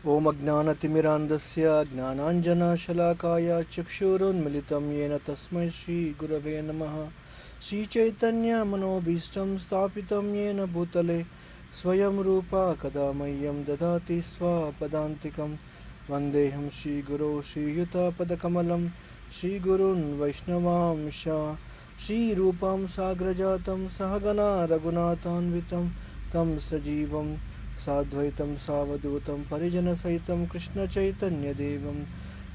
ओम अज्ञानतिमिरान्धस्य ज्ञानाञ्जनशलाकाय चक्षुरुन्मिलितं येन तस्मै श्रीगुरवे नमः। श्रीचैतन्यमनोभीष्टं स्थापितं येन भूतले स्वयं रूपा कदा मह्यं ददाति स्वपदान्तिकं। वन्देऽहं श्रीगुरो श्रीयुतपदकमलं श्रीगुरून् वैष्णवांश श्रीरूपं साग्रजातं सहगना रघुनाथान्वितं तं सजीवं साद्वैतं सावधूतं परिजनसहितं कृष्णचैतन्यदेवं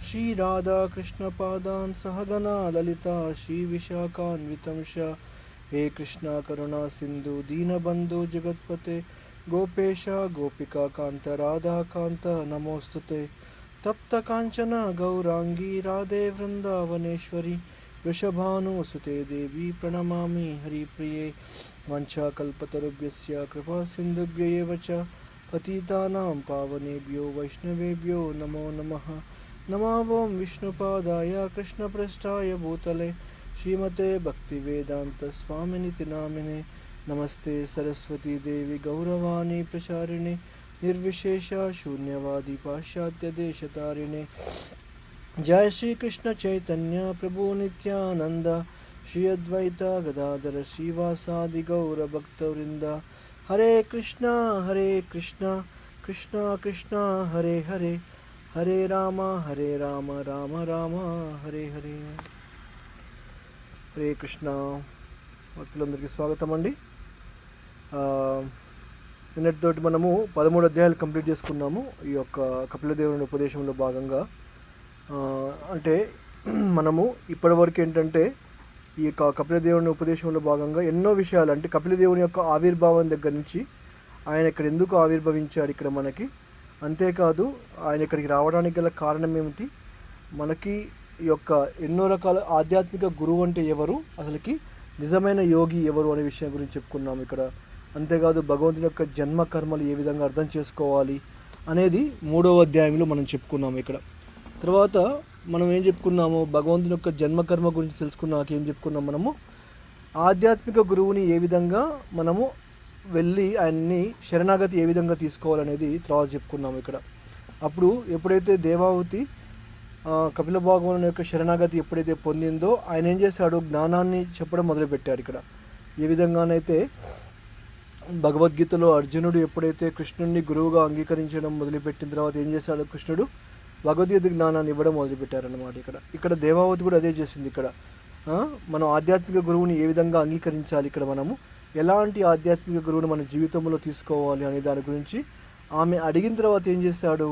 श्रीराधाकृष्णपादान् सहगना ललिता श्रीविशाखान्वितं च। हे कृष्णा करुणा सिन्धु दीनबन्धु जगत्पते गोपेश गोपिकान्त राधाकान्त नमोस्तुते। तप्तकाञ्चन गौरांगी राधे वृन्दावनेश्वरी वृषभानुसुते देवी प्रणमामि हरिप्रिये। वंशाकल्पतरुभ्यस्य कृपा सिन्धुभ्यैव च पतितानां पावनेभ्यो वैष्णवेभ्यो नमो नमः। नमो विष्णुपादाय कृष्णपृष्ठाय भूतले श्रीमते भक्तिवेदान्तस्वामिनिति नामिने। नमस्ते सरस्वती देवी गौरवाणी प्रचारिणे निर्विशेषा शून्यवादी पाश्चात्यदेशतारिणे। जय श्री कृष्ण चैतन्य प्रभु नित्यानंद श्री अद्वैत गदाधर श्रीवासादि गौर भक्तवृंद। हरे कृष्णा कृष्णा कृष्णा हरे हरे हरे राम राम राम हरे हरे। हरे कृष्ण భక్తులందరికీ స్వాగతం అండి. నిన్నటితోటి మనము 13 అధ్యాయాలు కంప్లీట్ చేసుకున్నాము ఈ యొక్క కపిలదేవుని ఉపదేశంలో భాగంగా. అంటే మనము ఇప్పటివరకు ఏంటంటే ఈ యొక్క కపిలదేవుని ఉపదేశంలో భాగంగా ఎన్నో విషయాలు, అంటే కపిలదేవుని యొక్క ఆవిర్భావం దగ్గర నుంచి ఆయన ఇక్కడ ఎందుకు ఆవిర్భవించాడు ఇక్కడ మనకి, అంతేకాదు ఆయన ఇక్కడికి రావడానికి గల కారణం ఏమిటి, మనకి ఈ యొక్క ఎన్నో రకాల ఆధ్యాత్మిక గురువు అంటే ఎవరు, అసలుకి నిజమైన యోగి ఎవరు అనే విషయం గురించి చెప్పుకున్నాము ఇక్కడ. అంతేకాదు భగవంతుని యొక్క జన్మ కర్మలు ఏ విధంగా అర్థం చేసుకోవాలి అనేది 3వ అధ్యాయంలో మనం చెప్పుకున్నాము ఇక్కడ. తర్వాత మనం ఏం చెప్పుకున్నాము, భగవంతుని యొక్క జన్మకర్మ గురించి తెలుసుకున్నాక ఏం చెప్పుకున్నాం మనము, ఆధ్యాత్మిక గురువుని ఏ విధంగా మనము వెళ్ళి ఆయన్ని శరణాగతి ఏ విధంగా తీసుకోవాలనేది తర్వాత చెప్పుకున్నాము ఇక్కడ. అప్పుడు ఎప్పుడైతే దేవావతి కపిల భగవానుని యొక్క శరణాగతి ఎప్పుడైతే పొందిందో ఆయన ఏం చేశాడు, జ్ఞానాన్ని చెప్పడం మొదలుపెట్టాడు ఇక్కడ. ఏ విధంగానైతే భగవద్గీతలో అర్జునుడు ఎప్పుడైతే కృష్ణుడిని గురువుగా అంగీకరించడం మొదలుపెట్టిన తర్వాత ఏం చేశాడు, కృష్ణుడు భగవద్గీత జ్ఞానాన్ని ఇవ్వడం మొదలుపెట్టారన్నమాట ఇక్కడ. దేవావతి కూడా అదే చేసింది ఇక్కడ. మనం ఆధ్యాత్మిక గురువుని ఏ విధంగా అంగీకరించాలి, ఇక్కడ మనము ఎలాంటి ఆధ్యాత్మిక గురువుని మన జీవితంలో తీసుకోవాలి అనే దాని గురించి ఆమె అడిగిన తర్వాత ఏం చేశాడు,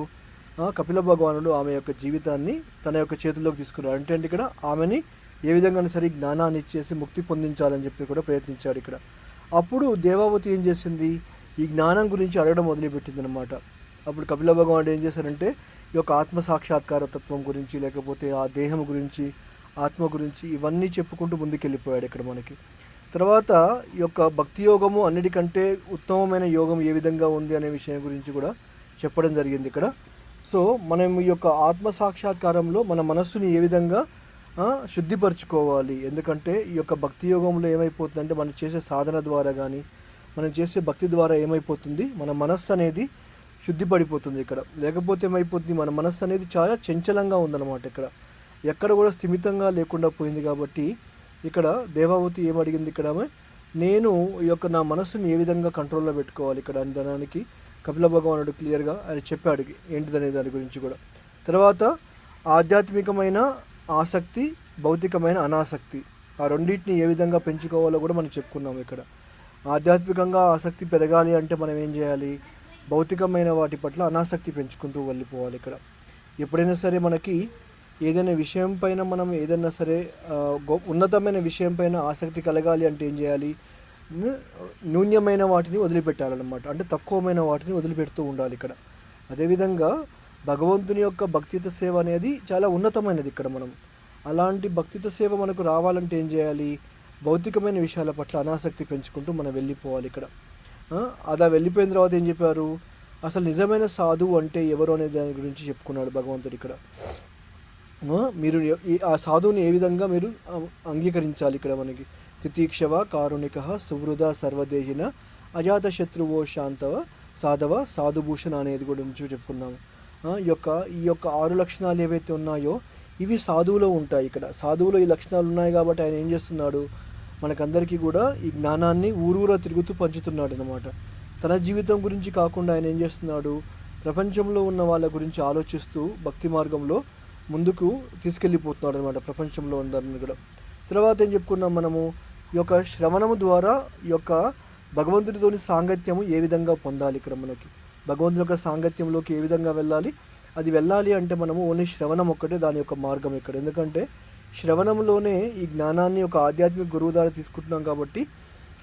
కపిల భగవానుడు ఆమె యొక్క జీవితాన్ని తన యొక్క చేతుల్లోకి తీసుకున్నాడు. అంటే ఇక్కడ ఆమెని ఏ విధంగా సరే జ్ఞానాన్ని ఇచ్చేసి ముక్తి పొందించాలని చెప్పి కూడా ప్రయత్నించాడు ఇక్కడ. అప్పుడు దేవావతి ఏం చేసింది, ఈ జ్ఞానం గురించి అడగడం మొదలుపెట్టింది అనమాట. అప్పుడు కపిల భగవానుడు ఏం చేశారంటే ఈ యొక్క ఆత్మ సాక్షాత్కార తత్వం గురించి, లేకపోతే ఆ దేహం గురించి, ఆత్మ గురించి ఇవన్నీ చెప్పుకుంటూ ముందుకెళ్ళిపోయాడు ఇక్కడ మనకి. తర్వాత ఈ యొక్క భక్తి యోగము అన్నిటికంటే ఉత్తమమైన యోగం ఏ విధంగా ఉంది అనే విషయం గురించి కూడా చెప్పడం జరిగింది ఇక్కడ. సో మనం ఈ యొక్క ఆత్మ సాక్షాత్కారంలో మన మనస్సుని ఏ విధంగా శుద్ధిపరచుకోవాలి, ఎందుకంటే ఈ యొక్క భక్తి యోగంలో ఏమైపోతుందంటే మనం చేసే సాధన ద్వారా కానీ మనం చేసే భక్తి ద్వారా ఏమైపోతుంది, మన మనస్సు అనేది శుద్ధిపడిపోతుంది ఇక్కడ. లేకపోతే ఏమైపోతుంది, మన మనస్సు అనేది చాలా చంచలంగా ఉందన్నమాట ఇక్కడ, ఎక్కడ కూడా స్థిమితంగా లేకుండా పోయింది. కాబట్టి ఇక్కడ దేవావతి ఏమడిగింది ఇక్కడ, నేను ఈ యొక్క నా మనస్సుని ఏ విధంగా కంట్రోల్లో పెట్టుకోవాలి ఇక్కడ అని దానికి కపిల భగవానుడు క్లియర్గా ఆయన చెప్పాడు ఏంటిదనే దాని గురించి కూడా. తర్వాత ఆధ్యాత్మికమైన ఆసక్తి, భౌతికమైన అనాసక్తి, ఆ రెండింటిని ఏ విధంగా పెంచుకోవాలో కూడా మనం చెప్పుకున్నాం ఇక్కడ. ఆధ్యాత్మికంగా ఆసక్తి పెరగాలి అంటే మనం ఏం చేయాలి, భౌతికమైన వాటి పట్ల అనాసక్తి పెంచుకుంటూ వెళ్ళిపోవాలి ఇక్కడ. ఎప్పుడైనా సరే మనకి ఏదైనా విషయం పైన మనం ఏదైనా సరే ఉన్నతమైన విషయం పైన ఆసక్తి కలగాలి అంటే ఏం చేయాలి, న్యూన్యమైన వాటిని వదిలిపెట్టాలన్నమాట, అంటే తక్కువమైన వాటిని వదిలిపెడుతూ ఉండాలి ఇక్కడ. అదేవిధంగా భగవంతుని యొక్క భక్తియుత సేవ అనేది చాలా ఉన్నతమైనది ఇక్కడ. మనం అలాంటి భక్తియుత సేవ మనకు రావాలంటే ఏం చేయాలి, భౌతికమైన విషయాల పట్ల అనాసక్తి పెంచుకుంటూ మనం వెళ్ళిపోవాలి ఇక్కడ. అలా వెళ్ళిపోయిన తర్వాత ఏం చెప్పారు, అసలు నిజమైన సాధువు అంటే ఎవరు అనే దాని గురించి చెప్పుకున్నాడు భగవంతుడు ఇక్కడ. మీరు ఆ సాధువుని ఏ విధంగా మీరు అంగీకరించాలి ఇక్కడ మనకి. తితీక్షవ కారుణిక సువృధ సర్వదేహిన అజాతశత్రువో శాంతవ సాధవ సాధుభూషణ అనేది గురించి చెప్పుకున్నాము. ఈ యొక్క 6 లక్షణాలు ఏవైతే ఉన్నాయో ఇవి సాధువులో ఉంటాయి. ఇక్కడ సాధువులో ఈ లక్షణాలు ఉన్నాయి కాబట్టి ఆయన ఏం చేస్తున్నాడు, మనకందరికీ కూడా ఈ జ్ఞానాన్ని ఊరూరా తిరుగుతూ పంచుతున్నాడు అనమాట. తన జీవితం గురించి కాకుండా ఆయన ఏం చేస్తున్నాడు, ప్రపంచంలో ఉన్న వాళ్ళ గురించి ఆలోచిస్తూ భక్తి మార్గంలో ముందుకు తీసుకెళ్ళిపోతున్నాడు అనమాట, ప్రపంచంలో ఉందని కూడా. తర్వాత ఏం చెప్పుకున్నాం మనము, ఈ యొక్క శ్రవణము ద్వారా ఈ యొక్క భగవంతుడితోని సాంగత్యము ఏ విధంగా పొందాలి, ఇక్కడ మనకి భగవంతుని యొక్క సాంగత్యంలోకి ఏ విధంగా వెళ్ళాలి, అది వెళ్ళాలి అంటే మనము ఓన్లీ శ్రవణం ఒక్కటే దాని యొక్క మార్గం ఇక్కడ. ఎందుకంటే శ్రవణంలోనే ఈ జ్ఞానాన్ని ఒక ఆధ్యాత్మిక గురువు ద్వారా తీసుకుంటున్నాం కాబట్టి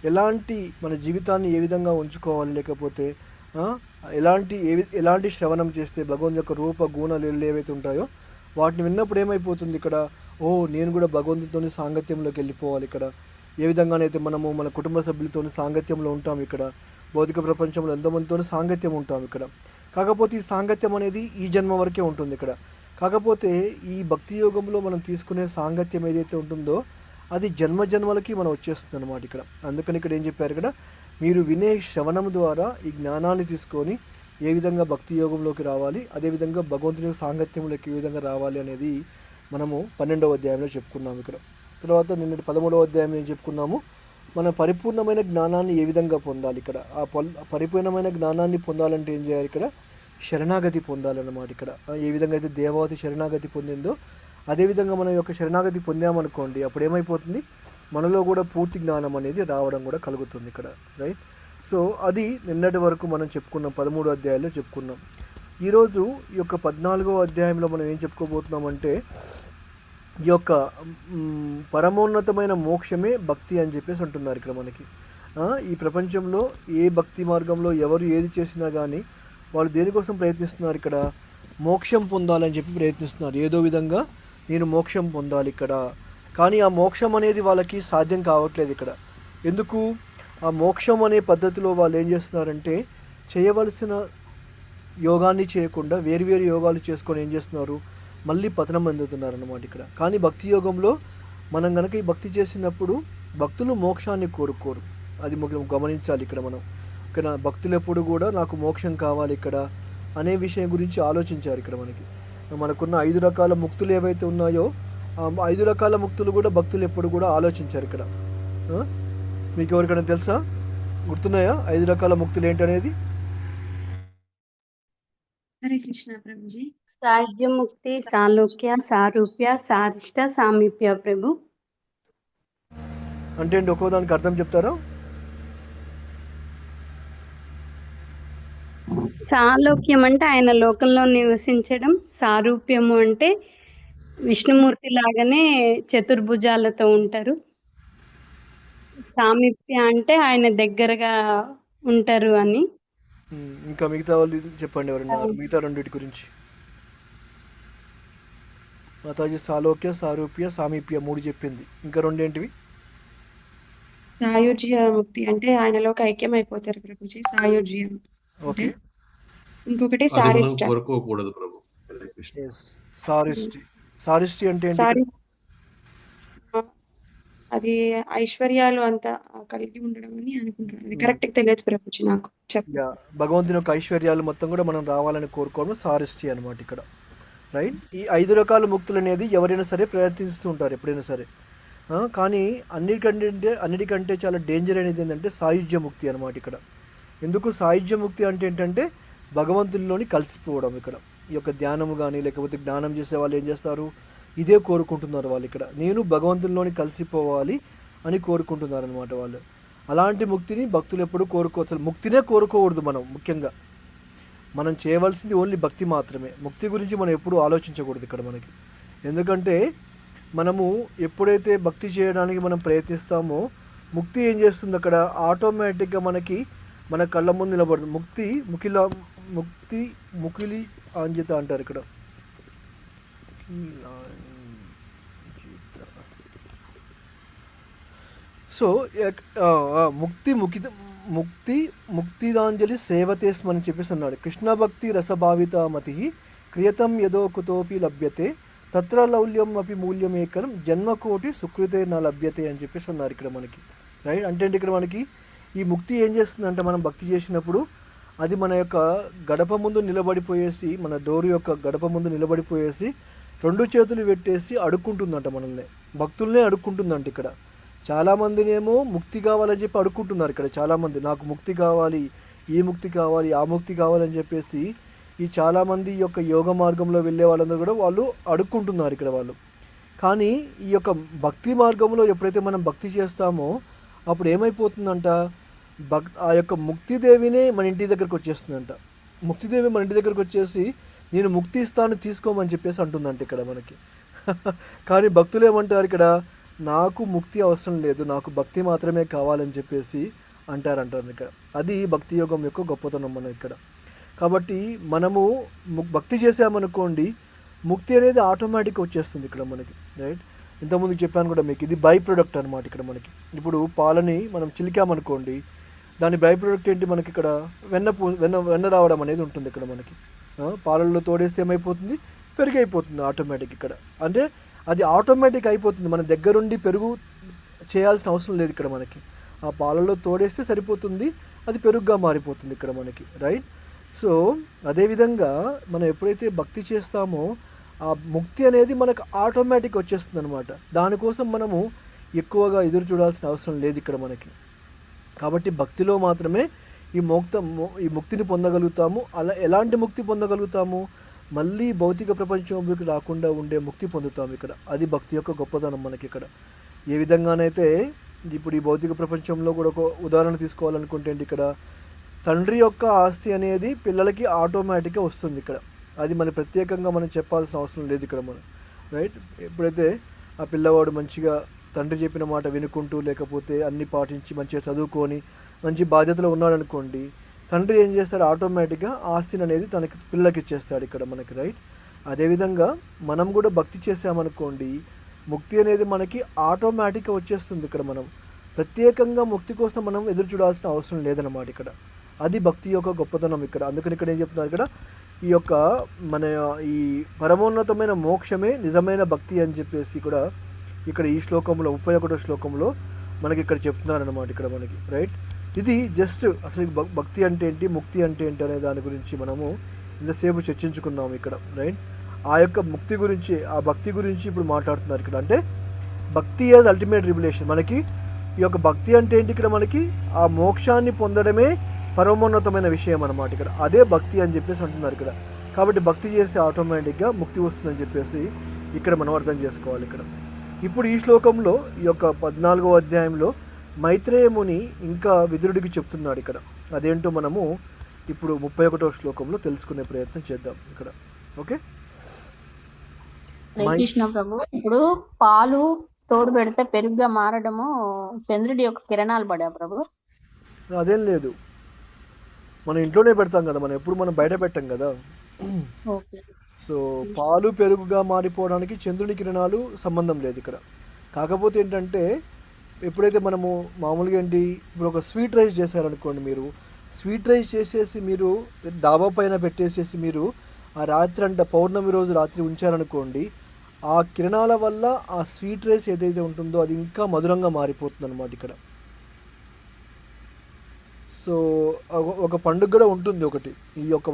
ఎలాంటి మన జీవితాన్ని ఏ విధంగా ఉంచుకోవాలి, లేకపోతే ఎలాంటి శ్రవణం చేస్తే భగవంతు యొక్క రూప గుణాలు ఏవైతే ఉంటాయో వాటిని విన్నప్పుడు ఏమైపోతుంది ఇక్కడ, నేను కూడా భగవంతునితోని సాంగత్యంలోకి వెళ్ళిపోవాలి. ఇక్కడ ఏ విధంగానైతే మనము మన కుటుంబ సభ్యులతోని సాంగత్యంలో ఉంటాం, ఇక్కడ భౌతిక ప్రపంచంలో ఎంతమందితోని సాంగత్యం ఉంటాం ఇక్కడ. కాకపోతే ఈ సాంగత్యం అనేది ఈ జన్మ వరకే ఉంటుంది ఇక్కడ. కాకపోతే ఈ భక్తి యోగంలో మనం తీసుకునే సాంగత్యం ఏదైతే ఉంటుందో అది జన్మ జన్మలకి మనం వచ్చేస్తుంది అనమాట ఇక్కడ. అందుకని ఇక్కడ ఏం చెప్పారు, ఇక్కడ మీరు వినే శ్రవణం ద్వారా ఈ జ్ఞానాన్ని తీసుకొని ఏ విధంగా భక్తి యోగంలోకి రావాలి, అదేవిధంగా భగవంతుని సాంగత్యంలోకి ఏ విధంగా రావాలి అనేది మనము 12వ అధ్యాయంలో చెప్పుకున్నాము ఇక్కడ. తర్వాత నిన్నటి 13వ అధ్యాయం ఏం చెప్పుకున్నాము, మన పరిపూర్ణమైన జ్ఞానాన్ని ఏ విధంగా పొందాలి ఇక్కడ. ఆ పరిపూర్ణమైన జ్ఞానాన్ని పొందాలంటే ఏం చేయాలి, ఇక్కడ శరణాగతి పొందాలన్నమాట. ఇక్కడ ఏ విధంగా అయితే దేవవతి శరణాగతి పొందిందో అదేవిధంగా మనం యొక్క శరణాగతి పొందామనుకోండి, అప్పుడు ఏమైపోతుంది, మనలో కూడా పూర్తి జ్ఞానం అనేది రావడం కూడా కలుగుతుంది ఇక్కడ, రైట్. సో అది నిన్నటి వరకు మనం చెప్పుకున్నాం, 13వ అధ్యాయంలో చెప్పుకున్నాం. ఈరోజు ఈ యొక్క 14వ అధ్యాయంలో మనం ఏం చెప్పుకోబోతున్నామంటే ఈ యొక్క పరమోన్నతమైన మోక్షమే భక్తి అని చెప్పేసి అంటున్నారు ఇక్కడ మనకి. ఈ ప్రపంచంలో ఏ భక్తి మార్గంలో ఎవరు ఏది చేసినా కానీ వాళ్ళు దేనికోసం ప్రయత్నిస్తున్నారు, ఇక్కడ మోక్షం పొందాలని చెప్పి ప్రయత్నిస్తున్నారు. ఏదో విధంగా నేను మోక్షం పొందాలి ఇక్కడ, కానీ ఆ మోక్షం అనేది వాళ్ళకి సాధ్యం కావట్లేదు ఇక్కడ. ఎందుకు, ఆ మోక్షం అనే పద్ధతిలో వాళ్ళు ఏం చేస్తున్నారంటే చేయవలసిన యోగాన్ని చేయకుండా వేరు యోగాలు చేసుకొని ఏం చేస్తున్నారు, మళ్ళీ పతనం పొందుతున్నారు అన్నమాట ఇక్కడ. కానీ భక్తి యోగంలో మనం కనుక ఈ భక్తి చేసినప్పుడు భక్తులు మోక్షాన్ని కోరుకోరు, అది గమనించాలి ఇక్కడ మనం. ఇక్కడ భక్తులు ఎప్పుడు కూడా నాకు మోక్షం కావాలి ఇక్కడ అనే విషయం గురించి ఆలోచించారు ఇక్కడ మనకి. మనకున్న 5 రకాల ముక్తులు ఏవైతే ఉన్నాయో ఆ 5 రకాల ముక్తులు కూడా భక్తులు ఎప్పుడు కూడా ఆలోచించారు ఇక్కడ. మీకు ఎవరికైనా తెలుసా, గుర్తున్నాయా 5 రకాల ముక్తులు ఏంటనేది? హరే కృష్ణ ప్రభుజీ. సాయుజ్య ముక్తి, సాలోక్య, సారూప్య, సారిష్ట, సామీప్య ప్రభు. అంటే అండి ఒక్కో దానికి అర్థం చెప్తారా? సాలోక్యం అంటే ఆయన లోకంలో నివసించడం, సారూప్యము అంటే విష్ణుమూర్తి లాగానే చతుర్భుజాలతో ఉంటారు, సామీప్య అంటే ఆయన దగ్గరగా ఉంటారు అని. ఇంకా మిగతా వాళ్ళు చెప్పండి ఎవరన్నా మిగతా రెండింటి గురించి. మాతాజీ సాలోక్య, సారూప్య, సామీప్య 3 చెప్పింది, ఇంకా 2 ఏంటివి? సాయుజ్య ముక్తి అంటే ఆయనలోకి ఐక్యం అయిపోతారు ప్రభుజీ, సాయుజ్యం. ఓకే. ఇంకొకటి సారిష్ట. కోరుకోకూడదు ప్రభు. సారిష్టి అంటే అది ఐశ్వర్యాలు అంతా కలిగి ఉండడం అని అనుకుంటున్నాను, అది కరెక్ట్ తెలియదు ప్రభుజీ నాకు. భగవంతుని యొక్క ఐశ్వర్యాలు మొత్తం కూడా మనం రావాలని కోరుకోవడం సారిష్టి అనమాట ఇక్కడ, రైట్. ఈ 5 రకాల ముక్తులు అనేది ఎవరైనా సరే ప్రయత్నిస్తూ ఉంటారు ఎప్పుడైనా సరే. కానీ అన్నిటికంటే చాలా డేంజర్ అనేది ఏంటంటే సాయుజ్య ముక్తి అనమాట ఇక్కడ. ఎందుకు సాయుజ్య ముక్తి అంటే ఏంటంటే భగవంతునిలోని కలిసిపోవడం ఇక్కడ. ఈ యొక్క ధ్యానము కానీ లేకపోతే జ్ఞానం చేసే వాళ్ళు ఏం చేస్తారు, ఇదే కోరుకుంటున్నారు వాళ్ళు ఇక్కడ, నేను భగవంతునిలోని కలిసిపోవాలి అని కోరుకుంటున్నారు అనమాట వాళ్ళు. అలాంటి ముక్తిని భక్తులు ఎప్పుడు అసలు ముక్తినే కోరుకోకూడదు మనం. ముఖ్యంగా మనం చేయవలసింది ఓన్లీ భక్తి మాత్రమే, ముక్తి గురించి మనం ఎప్పుడూ ఆలోచించకూడదు ఇక్కడ మనకి. ఎందుకంటే మనము ఎప్పుడైతే భక్తి చేయడానికి మనం ప్రయత్నిస్తామో ముక్తి ఏం చేస్తుంది అక్కడ, ఆటోమేటిక్గా మనకి మన కళ్ళ ముందు నిలబడుతుంది. ముక్తి ముకిలి ఆంజిత అంటారు ఇక్కడ. సో ముక్తిదాంజలి సేవతేస్మ అని చెప్పేసి అన్నాడు. కృష్ణ భక్తి రసభావిత మతి క్రియతం యదో కుతోపి లభ్యతే తత్ర లౌల్యం అపి మూల్యం ఏకరం జన్మకోటి సుకృతే నా లభ్యతే అని చెప్పేసి అన్నారు ఇక్కడ మనకి, రైట్. అంటే ఇక్కడ మనకి ఈ ముక్తి ఏం చేస్తుందంటే మనం భక్తి చేసినప్పుడు అది మన యొక్క గడప ముందు నిలబడిపోయేసి, మన డోరు యొక్క గడప ముందు నిలబడిపోయేసి 2 చేతులు పెట్టేసి అడుక్కుంటుందంట మనల్ని, భక్తుల్నే అడుక్కుంటుందంట ఇక్కడ. చాలామందినేమో ముక్తి కావాలని చెప్పి అడుక్కుంటున్నారు ఇక్కడ చాలామంది. నాకు ముక్తి కావాలి, ఈ ముక్తి కావాలి, ఆ ముక్తి కావాలని చెప్పేసి ఈ చాలామంది ఈ యొక్క యోగ మార్గంలో వెళ్ళే వాళ్ళందరూ కూడా వాళ్ళు అడుక్కుంటున్నారు ఇక్కడ వాళ్ళు. కానీ ఈ యొక్క భక్తి మార్గంలో ఎప్పుడైతే మనం భక్తి చేస్తామో అప్పుడు ఏమైపోతుందంట, ఆ యొక్క ముక్తిదేవినే మన ఇంటి దగ్గరకు వచ్చేస్తుందంట. ముక్తిదేవి మన ఇంటి దగ్గరకు వచ్చేసి నేను ముక్తి ఇస్తాను తీసుకోమని చెప్పేసి అంటుందంట ఇక్కడ మనకి. కానీ భక్తులు ఏమంటారు ఇక్కడ, నాకు ముక్తి అవసరం లేదు, నాకు భక్తి మాత్రమే కావాలని చెప్పేసి అంటారు ఇక్కడ. అది భక్తి యోగం యొక్క గొప్పతనం మనం ఇక్కడ. కాబట్టి మనము భక్తి చేసామనుకోండి, ముక్తి అనేది ఆటోమేటిక్గా వచ్చేస్తుంది ఇక్కడ మనకి, రైట్. ఇంతకుముందు చెప్పాను కూడా మీకు, ఇది బై ప్రొడక్ట్ అనమాట ఇక్కడ మనకి. ఇప్పుడు పాలని మనం చిలికామనుకోండి, దాని బై ప్రొడక్ట్ ఏంటి మనకి ఇక్కడ, వెన్న రావడం అనేది ఉంటుంది ఇక్కడ మనకి. పాలల్లో తోడేస్తే ఏమైపోతుంది, పెరుగు అయిపోతుంది ఆటోమేటిక్ ఇక్కడ. అంటే అది ఆటోమేటిక్ అయిపోతుంది, మన దగ్గరుండి పెరుగు చేయాల్సిన అవసరం లేదు ఇక్కడ మనకి. ఆ పాలల్లో తోడేస్తే సరిపోతుంది, అది పెరుగుగా మారిపోతుంది ఇక్కడ మనకి, రైట్. సో అదేవిధంగా మనం ఎప్పుడైతే భక్తి చేస్తామో ఆ ముక్తి అనేది మనకు ఆటోమేటిక్ వచ్చేస్తుంది అనమాట. దానికోసం మనము ఎక్కువగా ఎదురు చూడాల్సిన అవసరం లేదు ఇక్కడ మనకి. కాబట్టి భక్తిలో మాత్రమే ఈ ముక్తిని పొందగలుగుతాము. అలా ఎలాంటి ముక్తి పొందగలుగుతాము, మళ్ళీ భౌతిక ప్రపంచంలోకి రాకుండా ఉండే ముక్తి పొందుతాము ఇక్కడ. అది భక్తి యొక్క గొప్పతనం మనకి ఇక్కడ. ఏ విధంగానైతే ఇప్పుడు ఈ భౌతిక ప్రపంచంలో కూడా ఒక ఉదాహరణ తీసుకోవాలనుకుంటే ఇక్కడ తండ్రి యొక్క ఆస్తి అనేది పిల్లలకి ఆటోమేటిక్గా వస్తుంది ఇక్కడ. అది మన ప్రత్యేకంగా మనం చెప్పాల్సిన అవసరం లేదు ఇక్కడ మనం, రైట్. ఎప్పుడైతే ఆ పిల్లవాడు మంచిగా తండ్రి చెప్పిన మాట వినుకుంటూ, లేకపోతే అన్ని పాటించి మంచిగా చదువుకొని మంచి బాధ్యతలో ఉన్నాడనుకోండి, తండ్రి ఏం చేస్తాడు, ఆటోమేటిక్గా ఆస్తిని అనేది తనకి పిల్లలకి ఇచ్చేస్తాడు ఇక్కడ మనకి, రైట్. అదేవిధంగా మనం కూడా భక్తి చేసామనుకోండి, ముక్తి అనేది మనకి ఆటోమేటిక్గా వచ్చేస్తుంది ఇక్కడ. మనం ప్రత్యేకంగా ముక్తి కోసం మనం ఎదురు చూడాల్సిన అవసరం లేదన్నమాట ఇక్కడ. అది భక్తి యొక్క గొప్పతనం ఇక్కడ. అందుకని ఇక్కడ ఏం చెప్తున్నారు ఇక్కడ, ఈ యొక్క మన ఈ పరమోన్నతమైన మోక్షమే నిజమైన భక్తి అని చెప్పేసి కూడా ఇక్కడ ఈ శ్లోకంలో 31వ శ్లోకంలో మనకి ఇక్కడ చెప్తున్నారన్నమాట ఇక్కడ మనకి, రైట్. ఇది జస్ట్ అసలు భక్తి అంటే ఏంటి, ముక్తి అంటే ఏంటి అనే దాని గురించి మనము ఇంతసేపు చర్చించుకున్నాము ఇక్కడ, రైట్. ఆ యొక్క ముక్తి గురించి, ఆ భక్తి గురించి ఇప్పుడు మాట్లాడుతున్నారు ఇక్కడ. అంటే భక్తి యాజ్ అల్టిమేట్ రివల్యూషన్. మనకి ఈ యొక్క భక్తి అంటే ఏంటి ఇక్కడ మనకి, ఆ మోక్షాన్ని పొందడమే పరమోన్నతమైన విషయం అన్నమాట ఇక్కడ. అదే భక్తి అని చెప్పేసి అంటున్నారు ఇక్కడ. కాబట్టి భక్తి చేస్తే ఆటోమేటిక్గా ముక్తి వస్తుందని చెప్పేసి ఇక్కడ మనం అర్థం చేసుకోవాలి ఇక్కడ. ఇప్పుడు ఈ శ్లోకంలో ఈ యొక్క 14వ అధ్యాయంలో మైత్రేయ ముని ఇంకా విదురుడికి చెప్తున్నాడు ఇక్కడ. అదేంటో మనము ఇప్పుడు 31వ శ్లోకంలో తెలుసుకునే ప్రయత్నం చేద్దాం ఇక్కడ. ఓకే. కృష్ణ ప్రభు, ఇప్పుడు పాలు తోడు పెడితే పెరుగుగా మారడము చంద్రుడి యొక్క కిరణాలు పడా ప్రభు? అదేం లేదు, మనం ఇంట్లోనే పెడతాం కదా, మనం ఎప్పుడు మనం బయట పెట్టాం కదా. ఓకే. సో పాలు పెరుగుగా మారిపోవడానికి చంద్రుని కిరణాలు సంబంధం లేదు ఇక్కడ. కాకపోతే ఏంటంటే ఎప్పుడైతే మనము మామూలుగా ఏంటి, ఇప్పుడు ఒక స్వీట్ రైస్ చేశారనుకోండి, మీరు స్వీట్ రైస్ చేసేసి మీరు డాబా పైన పెట్టేసేసి మీరు ఆ రాత్రి అంటే పౌర్ణమి రోజు రాత్రి ఉంచారనుకోండి, ఆ కిరణాల వల్ల ఆ స్వీట్ రైస్ ఏదైతే ఉంటుందో అది ఇంకా మధురంగా మారిపోతుంది అన్నమాట ఇక్కడ. సో ఒక పండుగ కూడా ఉంటుంది ఒకటి, ఈ యొక్క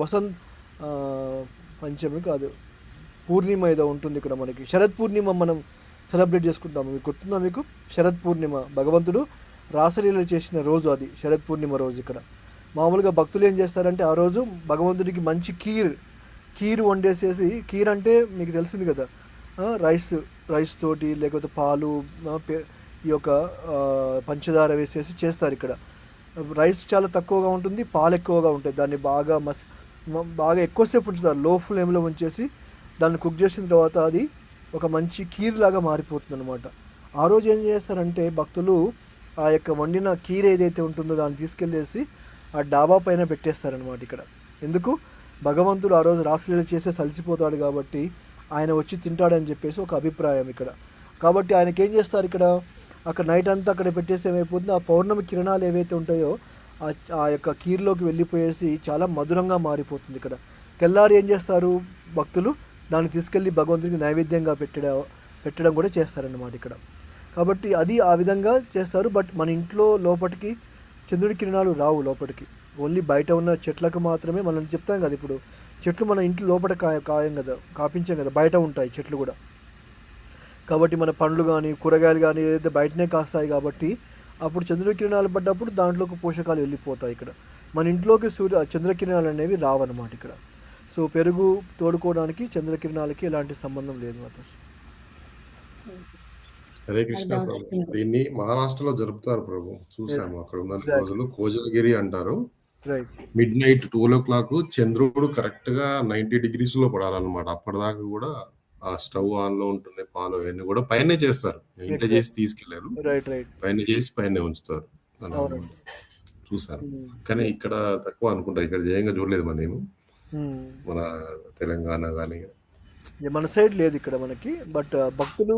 పంచమి కాదు, పూర్ణిమ ఏదో ఉంటుంది ఇక్కడ మనకి. శరత్ పూర్ణిమ మనం సెలబ్రేట్ చేసుకుంటాము, మీకు గుర్తుందా మీకు? శరత్ పూర్ణిమ భగవంతుడు రాసలీల చేసిన రోజు, అది శరత్ పూర్ణిమ రోజు ఇక్కడ. మామూలుగా భక్తులు ఏం చేస్తారంటే ఆ రోజు భగవంతుడికి మంచి కీర్ వండేసేసి, కీర్ అంటే మీకు తెలిసింది కదా, రైస్ తోటి లేకపోతే పాలు ఈ యొక్క పంచదార వేసేసి చేస్తారు ఇక్కడ. రైస్ చాలా తక్కువగా ఉంటుంది, పాలు ఎక్కువగా ఉంటాయి. దాన్ని బాగా ఎక్కువసేపు ఉంచుతారు, లో ఫ్లేమ్లో ఉంచేసి దాన్ని కుక్ చేసిన తర్వాత అది ఒక మంచి కీర్ లాగా మారిపోతుంది అనమాట. ఆ రోజు ఏం చేస్తారంటే భక్తులు ఆ యొక్క వండిన కీర్ ఏదైతే ఉంటుందో దాన్ని తీసుకెళ్ళేసి ఆ డాబా పైన పెట్టేస్తారనమాట ఇక్కడ. ఎందుకు? భగవంతుడు ఆ రోజు రాసలీల చేసే అలసిపోతాడు కాబట్టి ఆయన వచ్చి తింటాడని చెప్పేసి ఒక అభిప్రాయం ఇక్కడ. కాబట్టి ఆయనకి ఏం చేస్తారు ఇక్కడ, అక్కడ నైట్ అంతా అక్కడ పెట్టేసి ఏమైపోతుంది, ఆ పౌర్ణమి కిరణాలు ఏవైతే ఉంటాయో ఆ యొక్క కీర్లోకి వెళ్ళిపోయేసి చాలా మధురంగా మారిపోతుంది ఇక్కడ. తెల్లారి ఏం చేస్తారు భక్తులు, దాన్ని తీసుకెళ్ళి భగవంతుడికి నైవేద్యంగా పెట్టడం కూడా చేస్తారన్నమాట ఇక్కడ. కాబట్టి అది ఆ విధంగా చేస్తారు. బట్ మన ఇంట్లో లోపలికి చంద్రుడి కిరణాలు రావు లోపలికి. ఓన్లీ బయట ఉన్న చెట్లకు మాత్రమే మనం చెప్తాం కదా. ఇప్పుడు చెట్లు మన ఇంటి లోపల కాయం కదా, కాపించాం కదా, బయట ఉంటాయి చెట్లు కూడా. కాబట్టి మన పండ్లు కానీ కూరగాయలు కానీ ఏదైతే బయటనే కాస్తాయి కాబట్టి అప్పుడు చంద్రకిరణాలు పడ్డప్పుడు దాంట్లోకి పోషకాలు వెళ్ళిపోతాయి. ఇక్కడ మన ఇంట్లోకి చంద్రకిరణాలు అనేవి రావన్నమాట ఇక్కడ. సో పెరుగు తోడుకోవడానికి చంద్రకిరణాలకి ఎలాంటి సంబంధం లేదు మాతాజీ. హరే కృష్ణ ప్రభు. దీన్ని మహారాష్ట్రలో జరుపుతారు ప్రభు, చూసాము. అక్కడ ఉన్న రోజులు కోజలగిరి అంటారు. రైట్. మిడ్ నైట్ 12 o'clock చంద్రుడు కరెక్ట్ గా 90 degrees లో పడాలన్నమాట. అప్పటిదాకా కూడా ఆ స్టవ్ ఆన్ లో ఉంటుంది, పాలు అవన్నీ కూడా పైన చేస్తారు. ఇంట్లో చేసి తీసుకెళ్లారు, రైట్ రైట్. పైన చేసి పైన ఉంచుతారు అలా అవునండి. చూసాను. కానీ ఇక్కడ తక్కువ అనుకుంటా, ఇక్కడ జయంగా చూడలేదు మరి నేను. మన తెలంగాణ కానీ మన సైడ్ లేదు ఇక్కడ మనకి. బట్ భక్తులు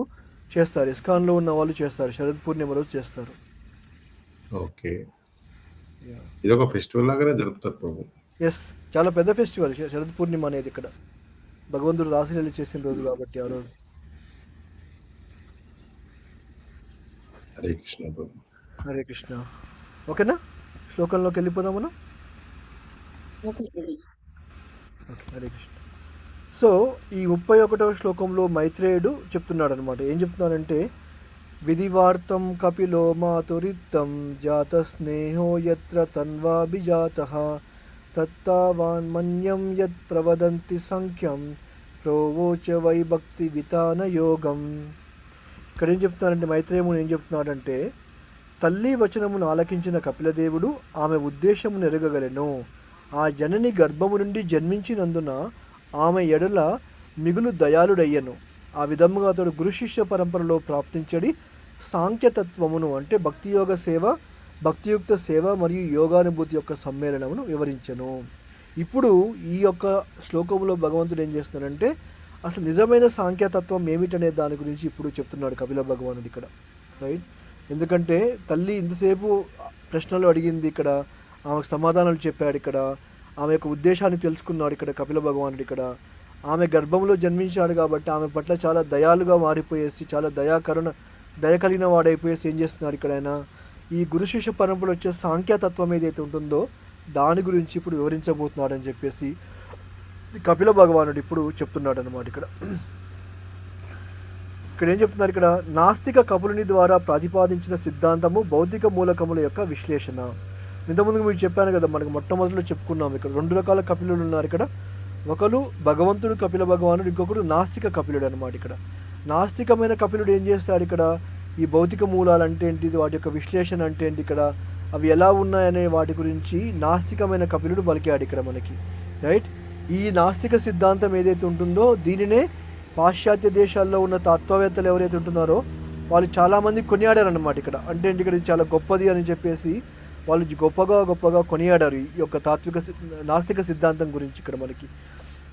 చేస్తారు, ఇస్కాన్లో ఉన్న వాళ్ళు చేస్తారు, శరద్ పూర్ణిమ రోజు చేస్తారు. ఓకే, ఇది ఒక ఫెస్టివల్ లాగానే జరుపుతారు ప్రభు. ఎస్, చాలా పెద్ద ఫెస్టివల్ శరద్ పూర్ణిమ అనేది. ఇక్కడ భగవంతుడు రాశిలీల చేసిన రోజు కాబట్టి ఆ రోజు. హరే కృష్ణ ప్రభు. హరే కృష్ణ. ఓకేనా, శ్లోకంలోకి వెళ్ళిపోదాం మనం. ఓకే, హరే కృష్ణ. సో ఈ 31వ శ్లోకంలో మైత్రేయుడు చెప్తున్నాడు అనమాట. ఏం చెప్తున్నాడంటే, విధివార్తం కపిలో మాతురిత్తం జాత స్నేహో యత్ర తన్వాభిజాతః తత్తావాన్ మన్యం యత్ ప్రవదంతి సంఖ్యం ప్రోవోచ వై భక్తి వితాన యోగం. ఇక్కడ ఏం చెప్తున్నాడంటే, మైత్రేయమును ఏం చెప్తున్నాడంటే, తల్లి వచనమును ఆలకించిన కపిలదేవుడు ఆమె ఉద్దేశమును ఎరగగలెను. ఆ జనని గర్భము నుండి జన్మించినందున ఆమె ఎడల మిగులు దయాళుడయ్యను. ఆ విధముగా అతడు గురు శిష్య పరంపరలో ప్రాప్తించడి సాంఖ్యతత్వమును అంటే భక్తియోగ సేవ, భక్తియుక్త సేవ మరియు యోగానుభూతి యొక్క సమ్మేళనమును వివరించెను. ఇప్పుడు ఈ యొక్క శ్లోకంలో భగవంతుడు ఏం చేస్తున్నాడంటే, అసలు నిజమైన సాంఖ్యతత్వం ఏమిటనే దాని గురించి ఇప్పుడు చెప్తున్నాడు కపిల భగవానుడు ఇక్కడ. రైట్. ఎందుకంటే తల్లి ఇంతసేపు ప్రశ్నలు అడిగింది, ఇక్కడ ఆమెకు సమాధానాలు చెప్పాడు, ఇక్కడ ఆమె యొక్క ఉద్దేశాన్ని తెలుసుకున్నాడు ఇక్కడ కపిల భగవానుడు. ఇక్కడ ఆమె గర్భంలో జన్మించాడు కాబట్టి ఆమె పట్ల చాలా దయాలుగా మారిపోయేసి, చాలా దయ కలిగిన వాడైపోయేసి ఏం చేస్తున్నాడు ఇక్కడ ఆయన, ఈ గురు శిష్య పరంపరలో వచ్చే సాంఖ్యతత్వం ఏదైతే ఉంటుందో దాని గురించి ఇప్పుడు వివరించబోతున్నాడు అని చెప్పేసి కపిల భగవానుడు ఇప్పుడు చెప్తున్నాడు అనమాట. ఇక్కడ ఏం చెప్తున్నారు, ఇక్కడ నాస్తిక కపులుని ద్వారా ప్రతిపాదించిన సిద్ధాంతము భౌతిక మూలకముల యొక్క విశ్లేషణ. ఇంతకుముందు మీకు చెప్పాను కదా, మనకు మొట్టమొదటిలో చెప్పుకున్నాం. ఇక్కడ 2 రకాల కపిలులు ఉన్నారు. ఇక్కడ ఒకరు భగవంతుడు కపిల భగవానుడు, ఇంకొకరు నాస్తిక కపిలుడు అనమాట. ఇక్కడ నాస్తికమైన కపిలుడు ఏం చేస్తాడు, ఇక్కడ ఈ భౌతిక మూలాలు అంటే ఏంటి, వాటి యొక్క విశ్లేషణ అంటే ఏంటి, ఇక్కడ అవి ఎలా ఉన్నాయనే వాటి గురించి నాస్తికమైన కపిలుడు పలికాడు ఇక్కడ మనకి. రైట్. ఈ నాస్తిక సిద్ధాంతం ఏదైతే ఉంటుందో దీనినే పాశ్చాత్య దేశాల్లో ఉన్న తత్వవేత్తలు ఎవరైతే ఉంటున్నారో వాళ్ళు చాలామంది కొనియాడారనమాట. ఇక్కడ అంటే ఏంటి, ఇక్కడ ఇది చాలా గొప్పది అని చెప్పేసి వాళ్ళు గొప్పగా కొనియాడారు ఈ యొక్క నాస్తిక సిద్ధాంతం గురించి ఇక్కడ మనకి.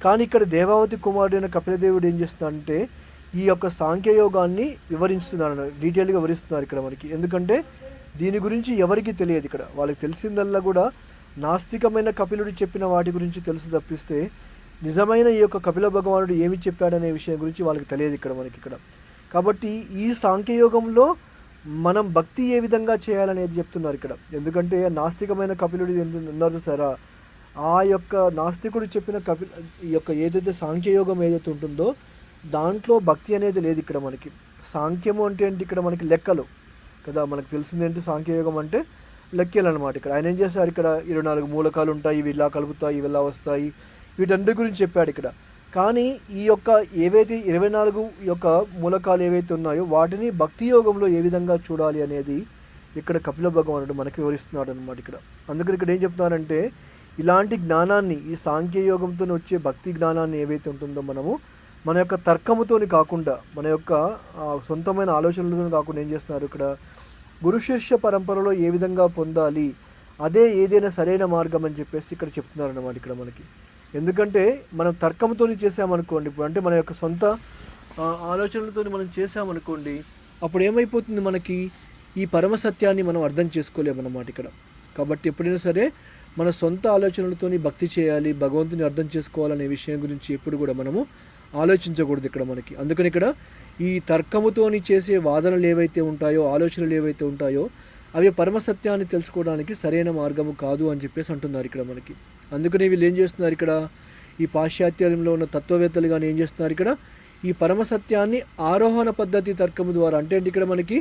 కానీ ఇక్కడ దేవావతి కుమారుడైన కపిలదేవుడు ఏం చేస్తున్నాడంటే ఈ యొక్క సాంఖ్యయోగాన్ని వివరిస్తున్నారు, డీటెయిల్గా వివరిస్తున్నారు ఇక్కడ మనకి. ఎందుకంటే దీని గురించి ఎవరికి తెలియదు. ఇక్కడ వాళ్ళకి తెలిసిందల్లా కూడా నాస్తికమైన కపిలుడు చెప్పిన వాటి గురించి తెలుసు తప్పిస్తే నిజమైన ఈ యొక్క కపిల భగవానుడు ఏమి చెప్పాడనే విషయం గురించి వాళ్ళకి తెలియదు ఇక్కడ మనకి. ఇక్కడ కాబట్టి ఈ సాంఖ్యయోగంలో మనం భక్తి ఏ విధంగా చేయాలనేది చెప్తున్నారు ఇక్కడ. ఎందుకంటే నాస్తికమైన కపిలుడు ఉన్నారు సారా, ఆ యొక్క నాస్తికుడు చెప్పిన ఈ యొక్క ఏదైతే సాంఖ్యయోగం ఏదైతే ఉంటుందో దాంట్లో భక్తి అనేది లేదు ఇక్కడ మనకి. సాంఖ్యము అంటే ఏంటి, ఇక్కడ మనకి లెక్కలు కదా, మనకు తెలిసింది ఏంటి సాంఖ్యయోగం అంటే లెక్కలు అనమాట. ఇక్కడ ఆయన ఏం చేశారు, ఇక్కడ 24 మూలకాలు ఉంటాయి, ఇవి ఇలా కలుపుతాయి, ఇవి ఇలా వస్తాయి, వీటన్నిటి గురించి చెప్పాడు ఇక్కడ. కానీ ఈ యొక్క ఏవైతే 24 యొక్క మూలకాలు ఏవైతే ఉన్నాయో వాటిని భక్తి యోగంలో ఏ విధంగా చూడాలి అనేది ఇక్కడ కపిల భగవానుడు మనకి వివరిస్తున్నాడు అనమాట ఇక్కడ. అందుకని ఇక్కడ ఏం చెప్తున్నారంటే ఇలాంటి జ్ఞానాన్ని, ఈ సాంఖ్యయోగంతో వచ్చే భక్తి జ్ఞానాన్ని ఏవైతే ఉంటుందో మనము మన యొక్క తర్కముతోని కాకుండా, మన యొక్క సొంతమైన ఆలోచనలతో కాకుండా ఏం చేస్తున్నారు ఇక్కడ, గురు శిష్య పరంపరలో ఏ విధంగా పొందాలి, అదే ఏదైనా సరైన మార్గం అని చెప్పేసి ఇక్కడ చెప్తున్నారు అన్నమాట ఇక్కడ మనకి. ఎందుకంటే మనం తర్కంతో చేసామనుకోండి, ఇప్పుడు అంటే మన యొక్క సొంత ఆలోచనలతో మనం చేసామనుకోండి, అప్పుడు ఏమైపోతుంది, మనకి ఈ పరమ సత్యాన్ని మనం అర్థం చేసుకోలేమన్నమాట ఇక్కడ. కాబట్టి ఎప్పుడైనా సరే మన సొంత ఆలోచనలతోని భక్తి చేయాలి, భగవంతుని అర్థం చేసుకోవాలనే విషయం గురించి ఎప్పుడు కూడా మనము ఆలోచించకూడదు ఇక్కడ మనకి. అందుకని ఇక్కడ ఈ తర్కముతోని చేసే వాదనలు ఏవైతే ఉంటాయో, ఆలోచనలు ఏవైతే ఉంటాయో అవి పరమసత్యాన్ని తెలుసుకోవడానికి సరైన మార్గము కాదు అని చెప్పేసి అంటున్నారు ఇక్కడ మనకి. అందుకని వీళ్ళు ఏం చేస్తున్నారు ఇక్కడ, ఈ పాశ్చాత్యంలో ఉన్న తత్వవేత్తలు కానీ ఏం చేస్తున్నారు ఇక్కడ, ఈ పరమసత్యాన్ని ఆరోహణ పద్ధతి తర్కము ద్వారా, అంటే ఏంటి ఇక్కడ మనకి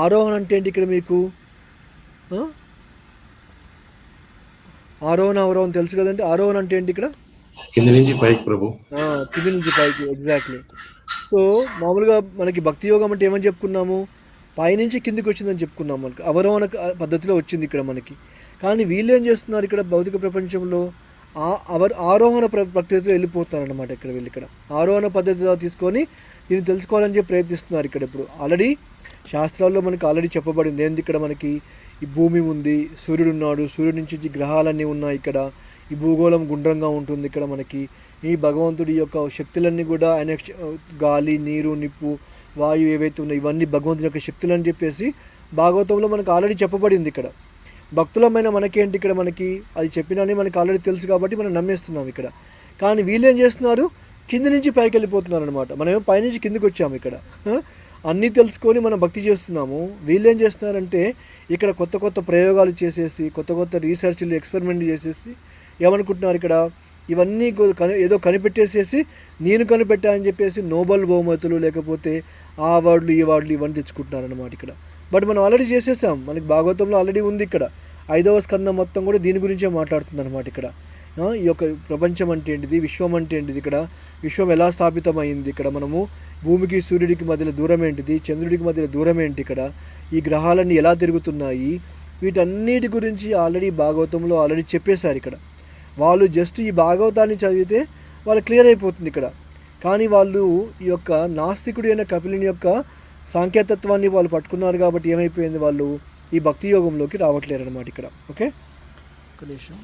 ఆరోహణ అంటే ఏంటి ఇక్కడ మీకు ఆరోహణ అవరోహణ తెలుసు కదండి. ఆరోహణ అంటే ఏంటి ఇక్కడ, కింద నుంచి పైకి ప్రభు. కింది నుంచి పైకి, ఎగ్జాక్ట్లీ. సో మామూలుగా మనకి భక్తి యోగం అంటే ఏమని చెప్పుకున్నాము, పైనుంచి కిందికి వచ్చిందని చెప్పుకున్నాం. మనకి అవరోహణ పద్ధతిలో వచ్చింది ఇక్కడ మనకి. కానీ వీళ్ళు ఏం చేస్తున్నారు ఇక్కడ భౌతిక ప్రపంచంలో ఆరోహణ ప్రక్రియలో వెళ్ళిపోతారన్నమాట. ఇక్కడ వీళ్ళు ఇక్కడ ఆరోహణ పద్ధతిలో తీసుకొని దీన్ని తెలుసుకోవాలని చెప్పి ప్రయత్నిస్తున్నారు ఇక్కడ. ఇప్పుడు ఆల్రెడీ శాస్త్రాల్లో మనకి ఆల్రెడీ చెప్పబడింది ఏంది, ఇక్కడ మనకి ఈ భూమి ఉంది, సూర్యుడు ఉన్నాడు, సూర్యుడి నుంచి గ్రహాలన్నీ ఉన్నాయి ఇక్కడ, ఈ భూగోళం గుండ్రంగా ఉంటుంది ఇక్కడ మనకి, ఈ భగవంతుడి యొక్క శక్తులన్నీ కూడా ఆయన గాలి, నీరు, నిప్పు, వాయువు ఏవైతే ఉన్నాయో ఇవన్నీ భగవంతుడి యొక్క శక్తులు అని చెప్పేసి భాగవతంలో మనకు ఆల్రెడీ చెప్పబడింది ఇక్కడ. భక్తులమైన మనకేంటి ఇక్కడ మనకి అది చెప్పినని మనకి ఆల్రెడీ తెలుసు కాబట్టి మనం నమ్మేస్తున్నాం ఇక్కడ. కానీ వీళ్ళు ఏం చేస్తున్నారు, కింది నుంచి పైకి వెళ్ళిపోతున్నారు అనమాట. మనమేమో పైనుంచి కిందికి వచ్చాము ఇక్కడ, అన్నీ తెలుసుకొని మనం భక్తి చేస్తున్నాము. వీళ్ళు ఏం చేస్తున్నారంటే ఇక్కడ కొత్త కొత్త ప్రయోగాలు చేసేసి, కొత్త కొత్త రీసెర్చ్లు, ఎక్స్పెరిమెంట్ చేసేసి ఏమనుకుంటున్నారు ఇక్కడ, ఇవన్నీ ఏదో కనిపెట్టేసేసి నేను కనిపెట్టానని చెప్పేసి నోబెల్ బహుమతులు లేకపోతే ఆ అవార్డులు ఈ అవార్డులు ఇవన్నీ తెచ్చుకుంటున్నారు అనమాట ఇక్కడ. బట్ మనం ఆల్రెడీ చేసేసాం, మనకి భాగవతంలో ఆల్రెడీ ఉంది ఇక్కడ. 5వ స్కందం మొత్తం కూడా దీని గురించే మాట్లాడుతుంది అనమాట ఇక్కడ. ఈ యొక్క ప్రపంచం అంటే ఏంటిది, విశ్వం అంటే ఏంటిది, ఇక్కడ విశ్వం ఎలా స్థాపితమైంది, ఇక్కడ మనము భూమికి సూర్యుడికి మధ్యలో దూరం ఏంటిది, చంద్రుడికి మధ్యలో దూరం ఏంటి, ఇక్కడ ఈ గ్రహాలన్నీ ఎలా తిరుగుతున్నాయి, వీటన్నిటి గురించి ఆల్రెడీ భాగవతంలో ఆల్రెడీ చెప్పేశారు ఇక్కడ. వాళ్ళు జస్ట్ ఈ భాగవతాన్ని చదివితే వాళ్ళు క్లియర్ అయిపోతుంది ఇక్కడ. కానీ వాళ్ళు ఈ యొక్క నాస్తికుడు అయిన కపిలుని యొక్క సాంఖ్యతత్వాన్ని వాళ్ళు పట్టుకున్నారు కాబట్టి ఏమైపోయింది, వాళ్ళు ఈ భక్తి యోగంలోకి రావట్లేరు అనమాట ఇక్కడ. ఓకే, ఒక నిమిషం.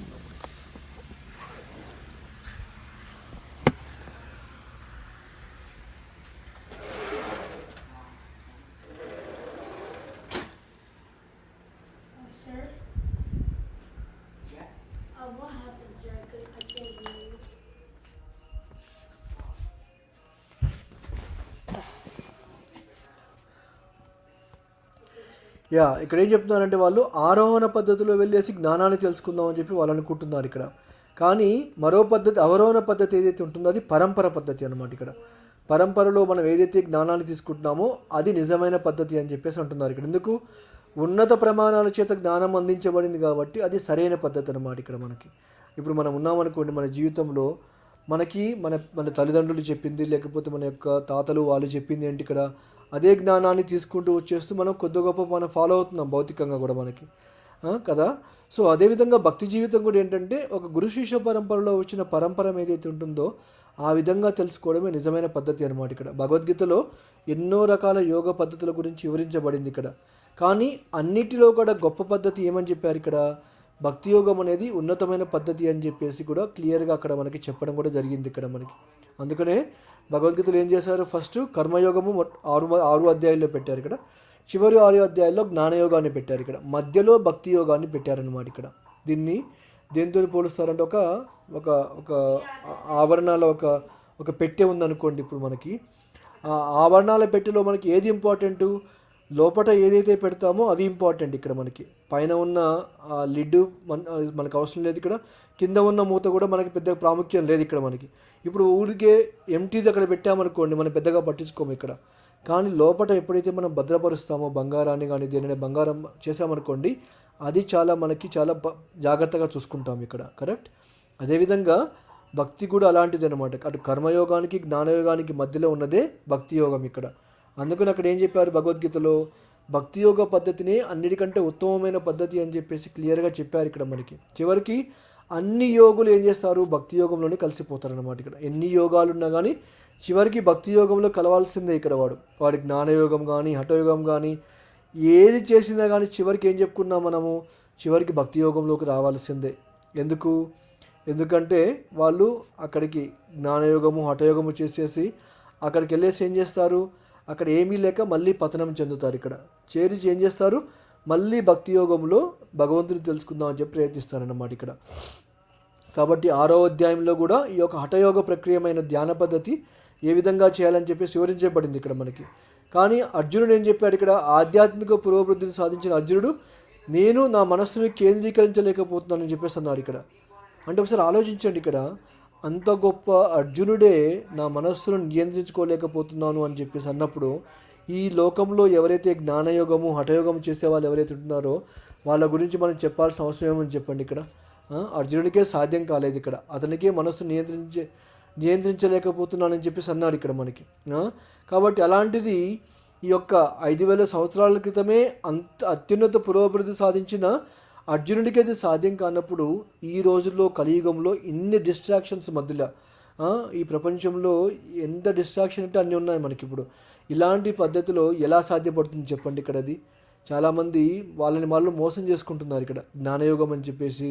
ఇక్కడ ఏం చెప్తున్నారంటే వాళ్ళు ఆరోహణ పద్ధతిలో వెళ్ళేసి జ్ఞానాన్ని తెలుసుకుందాం అని చెప్పి వాళ్ళు అనుకుంటున్నారు ఇక్కడ. కానీ మరో పద్ధతి, అవరోహణ పద్ధతి ఏదైతే ఉంటుందో అది పరంపర పద్ధతి అనమాట. ఇక్కడ పరంపరలో మనం ఏదైతే జ్ఞానాన్ని తీసుకుంటున్నామో అది నిజమైన పద్ధతి అని చెప్పేసి అంటున్నారు ఇక్కడ. ఎందుకు, ఉన్నత ప్రమాణాల చేత జ్ఞానం అందించబడింది కాబట్టి అది సరైన పద్ధతి అనమాట ఇక్కడ మనకి. ఇప్పుడు మనం ఉన్నామనుకోండి, మన జీవితంలో మనకి మన తల్లిదండ్రులు చెప్పింది లేకపోతే మన యొక్క తాతలు వాళ్ళు చెప్పింది ఏంటి, ఇక్కడ అదే జ్ఞానాన్ని తీసుకుంటూ వచ్చేస్తూ మనం కొద్ది గొప్ప మనం ఫాలో అవుతున్నాం భౌతికంగా కూడా మనకి కదా. సో అదేవిధంగా భక్తి జీవితం కూడా ఏంటంటే ఒక గురు శిష్య పరంపరలో వచ్చిన పరంపర ఏదైతే ఉంటుందో ఆ విధంగా తెలుసుకోవడమే నిజమైన పద్ధతి అనమాట. ఇక్కడ భగవద్గీతలో ఎన్నో రకాల యోగ పద్ధతుల గురించి వివరించబడింది ఇక్కడ. కానీ అన్నిటిలో కూడా గొప్ప పద్ధతి ఏమని చెప్పారు ఇక్కడ, భక్తి యోగం అనేది ఉన్నతమైన పద్ధతి అని చెప్పేసి కూడా క్లియర్గా అక్కడ మనకి చెప్పడం కూడా జరిగింది ఇక్కడ మనకి. అందుకనే భగవద్గీతలో ఏం చేశారు, ఫస్ట్ కర్మయోగము 6 అధ్యాయాల్లో పెట్టారు ఇక్కడ, చివరి 6 అధ్యాయాల్లో జ్ఞానయోగాన్ని పెట్టారు ఇక్కడ, మధ్యలో భక్తి యోగాన్ని పెట్టారనమాట ఇక్కడ. దీన్ని దేంతో పోలుస్తారంటే ఒక ఒక ఒక ఆవరణాల ఒక పెట్టె ఉందనుకోండి. ఇప్పుడు మనకి ఆ ఆవరణాల పెట్టెలో మనకి ఏది ఇంపార్టెంటు, లోపల ఏదైతే పెడతామో అవి ఇంపార్టెంట్ ఇక్కడ మనకి. పైన ఉన్న లిడ్ మనకు అవసరం లేదు ఇక్కడ, కింద ఉన్న మూత కూడా మనకి పెద్ద ప్రాముఖ్యం లేదు ఇక్కడ మనకి. ఇప్పుడు ఊరికే ఎంటీది అక్కడ పెట్టామనుకోండి మనం పెద్దగా పట్టించుకోము ఇక్కడ. కానీ లోపల ఎప్పుడైతే మనం భద్రపరుస్తామో బంగారాన్ని కానీ దేనిని బంగారం చేసామనుకోండి అది మనకి చాలా జాగ్రత్తగా చూసుకుంటాం ఇక్కడ, కరెక్ట్. అదేవిధంగా భక్తి కూడా అలాంటిది అనమాట. అటు కర్మయోగానికి జ్ఞానయోగానికి మధ్యలో ఉన్నదే భక్తి యోగం ఇక్కడ. అందుకని అక్కడ ఏం చెప్పారు భగవద్గీతలో, భక్తి యోగ పద్ధతిని అన్నిటికంటే ఉత్తమమైన పద్ధతి అని చెప్పేసి క్లియర్గా చెప్పారు ఇక్కడ మనకి. చివరికి అన్ని యోగులు ఏం చేస్తారు, భక్తి యోగంలోనే కలిసిపోతారు అనమాట. ఇక్కడ ఎన్ని యోగాలు ఉన్నా కానీ చివరికి భక్తి యోగంలో కలవాల్సిందే ఇక్కడ. వాడి జ్ఞానయోగం కానీ హఠయోగం కానీ ఏది చేసినా కానీ చివరికి ఏం చెప్పుకున్నాం మనము, చివరికి భక్తి యోగంలోకి రావాల్సిందే. ఎందుకంటే వాళ్ళు అక్కడికి జ్ఞానయోగము హఠయోగము చేసేసి అక్కడికి వెళ్ళేసి ఏం చేస్తారు, అక్కడ ఏమీ లేక మళ్ళీ పతనం చెందుతారు. ఇక్కడ చేరి ఏం చేస్తారు, మళ్ళీ భక్తి యోగంలో భగవంతుని తెలుసుకుందాం అని చెప్పి ప్రయత్నిస్తారన్నమాట ఇక్కడ. కాబట్టి 6వ అధ్యాయంలో కూడా ఈ యొక్క హఠయోగ ప్రక్రియమైన ధ్యాన పద్ధతి ఏ విధంగా చేయాలని చెప్పి వివరించబడింది ఇక్కడ మనకి. కానీ అర్జునుడు ఏం చెప్పాడు ఇక్కడ? ఆధ్యాత్మిక పురోభివృద్ధిని సాధించిన అర్జునుడు నేను నా మనస్సును కేంద్రీకరించలేకపోతున్నానని చెప్పేసి అన్నారు ఇక్కడ. అంటే ఒకసారి ఆలోచించండి, ఇక్కడ అంత గొప్ప అర్జునుడే నా మనస్సును నియంత్రించుకోలేకపోతున్నాను అని చెప్పేసి అన్నప్పుడు, ఈ లోకంలో ఎవరైతే జ్ఞానయోగము హఠయోగము చేసే వాళ్ళు ఎవరైతే ఉంటున్నారో వాళ్ళ గురించి మనం చెప్పాల్సిన అవసరం ఏమని చెప్పండి ఇక్కడ. అర్జునుడికే సాధ్యం కాలేదు ఇక్కడ, అతనికే మనస్సు నియంత్రించలేకపోతున్నానని చెప్పేసి అన్నాడు ఇక్కడ మనకి. కాబట్టి అలాంటిది ఈ యొక్క 5000 సంవత్సరాల క్రితమే అత్యున్నత పురోభివృద్ధి సాధించిన అర్జునుడికి అది సాధ్యం కానప్పుడు ఈ రోజుల్లో కలియుగంలో ఇన్ని డిస్ట్రాక్షన్స్ మధ్యలో ఈ ప్రపంచంలో ఎంత డిస్ట్రాక్షన్ అంటే అన్నీ ఉన్నాయి మనకి. ఇప్పుడు ఇలాంటి పద్ధతిలో ఎలా సాధ్యపడుతుంది చెప్పండి ఇక్కడ? అది చాలామంది వాళ్ళని వాళ్ళు మోసం చేసుకుంటున్నారు ఇక్కడ. జ్ఞానయోగం అని చెప్పేసి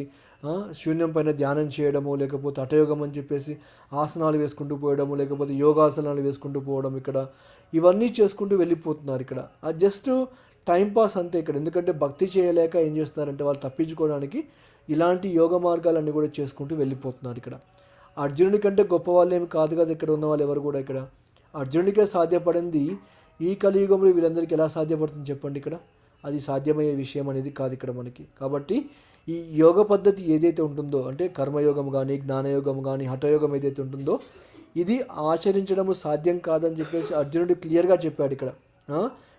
శూన్యం పైన ధ్యానం చేయడము, లేకపోతే హఠయోగం అని చెప్పేసి ఆసనాలు వేసుకుంటూ పోయడము, లేకపోతే యోగాసనాలు వేసుకుంటూ పోవడం, ఇక్కడ ఇవన్నీ చేసుకుంటూ వెళ్ళిపోతున్నారు ఇక్కడ. అది జస్ట్ టైంపాస్ అంతే ఇక్కడ. ఎందుకంటే భక్తి చేయలేక ఏం చేస్తున్నారంటే వాళ్ళు తప్పించుకోవడానికి ఇలాంటి యోగ మార్గాలన్నీ కూడా చేసుకుంటూ వెళ్ళిపోతున్నారు ఇక్కడ. అర్జునుడి కంటే గొప్ప వాళ్ళు ఏమి కాదు కదా ఇక్కడ ఉన్న వాళ్ళు ఎవరు కూడా. ఇక్కడ అర్జునుడికే సాధ్యపడింది ఈ కలియుగంలో వీళ్ళందరికీ ఎలా సాధ్యపడుతుంది చెప్పండి ఇక్కడ? అది సాధ్యమయ్యే విషయం అనేది కాదు ఇక్కడ మనకి. కాబట్టి ఈ యోగ పద్ధతి ఏదైతే ఉంటుందో, అంటే కర్మయోగం కానీ జ్ఞానయోగం కానీ హఠయోగం ఏదైతే ఉంటుందో ఇది ఆచరించడము సాధ్యం కాదని చెప్పేసి అర్జునుడు క్లియర్గా చెప్పాడు ఇక్కడ.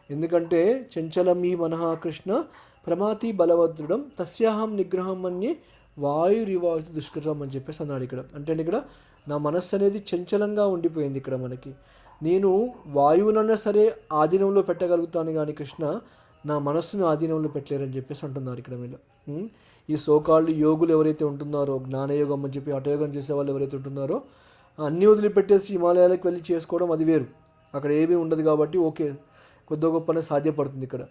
ఎందుకంటే చంచలమీ మనః కృష్ణ ప్రమాతి బలవదృఢం తస్యాహం నిగ్రహం అన్యే వాయురివాయు దుష్కృతం అని చెప్పేసి అన్నాడు ఇక్కడ. అంటే ఇక్కడ నా మనస్సు అనేది చంచలంగా ఉండిపోయింది ఇక్కడ మనకి. నేను వాయువునన్నా సరే ఆధీనంలో పెట్టగలుగుతాను కానీ కృష్ణ నా మనస్సును ఆధీనంలో పెట్టలేరని చెప్పేసి అంటున్నారు ఇక్కడ వీళ్ళు. ఈ సోకాళ్ళు యోగులు ఎవరైతే ఉంటున్నారో, జ్ఞానయోగం అని చెప్పి హఠయోగం చేసే వాళ్ళు ఎవరైతే ఉంటున్నారో అన్నీ వదిలిపెట్టేసి హిమాలయాలకు వెళ్ళి చేసుకోవడం అది వేరు. అక్కడ ఏమీ ఉండదు కాబట్టి ఓకే, కొద్ది గొప్పనే సాధ్యపడుతుంది ఇక్కడ.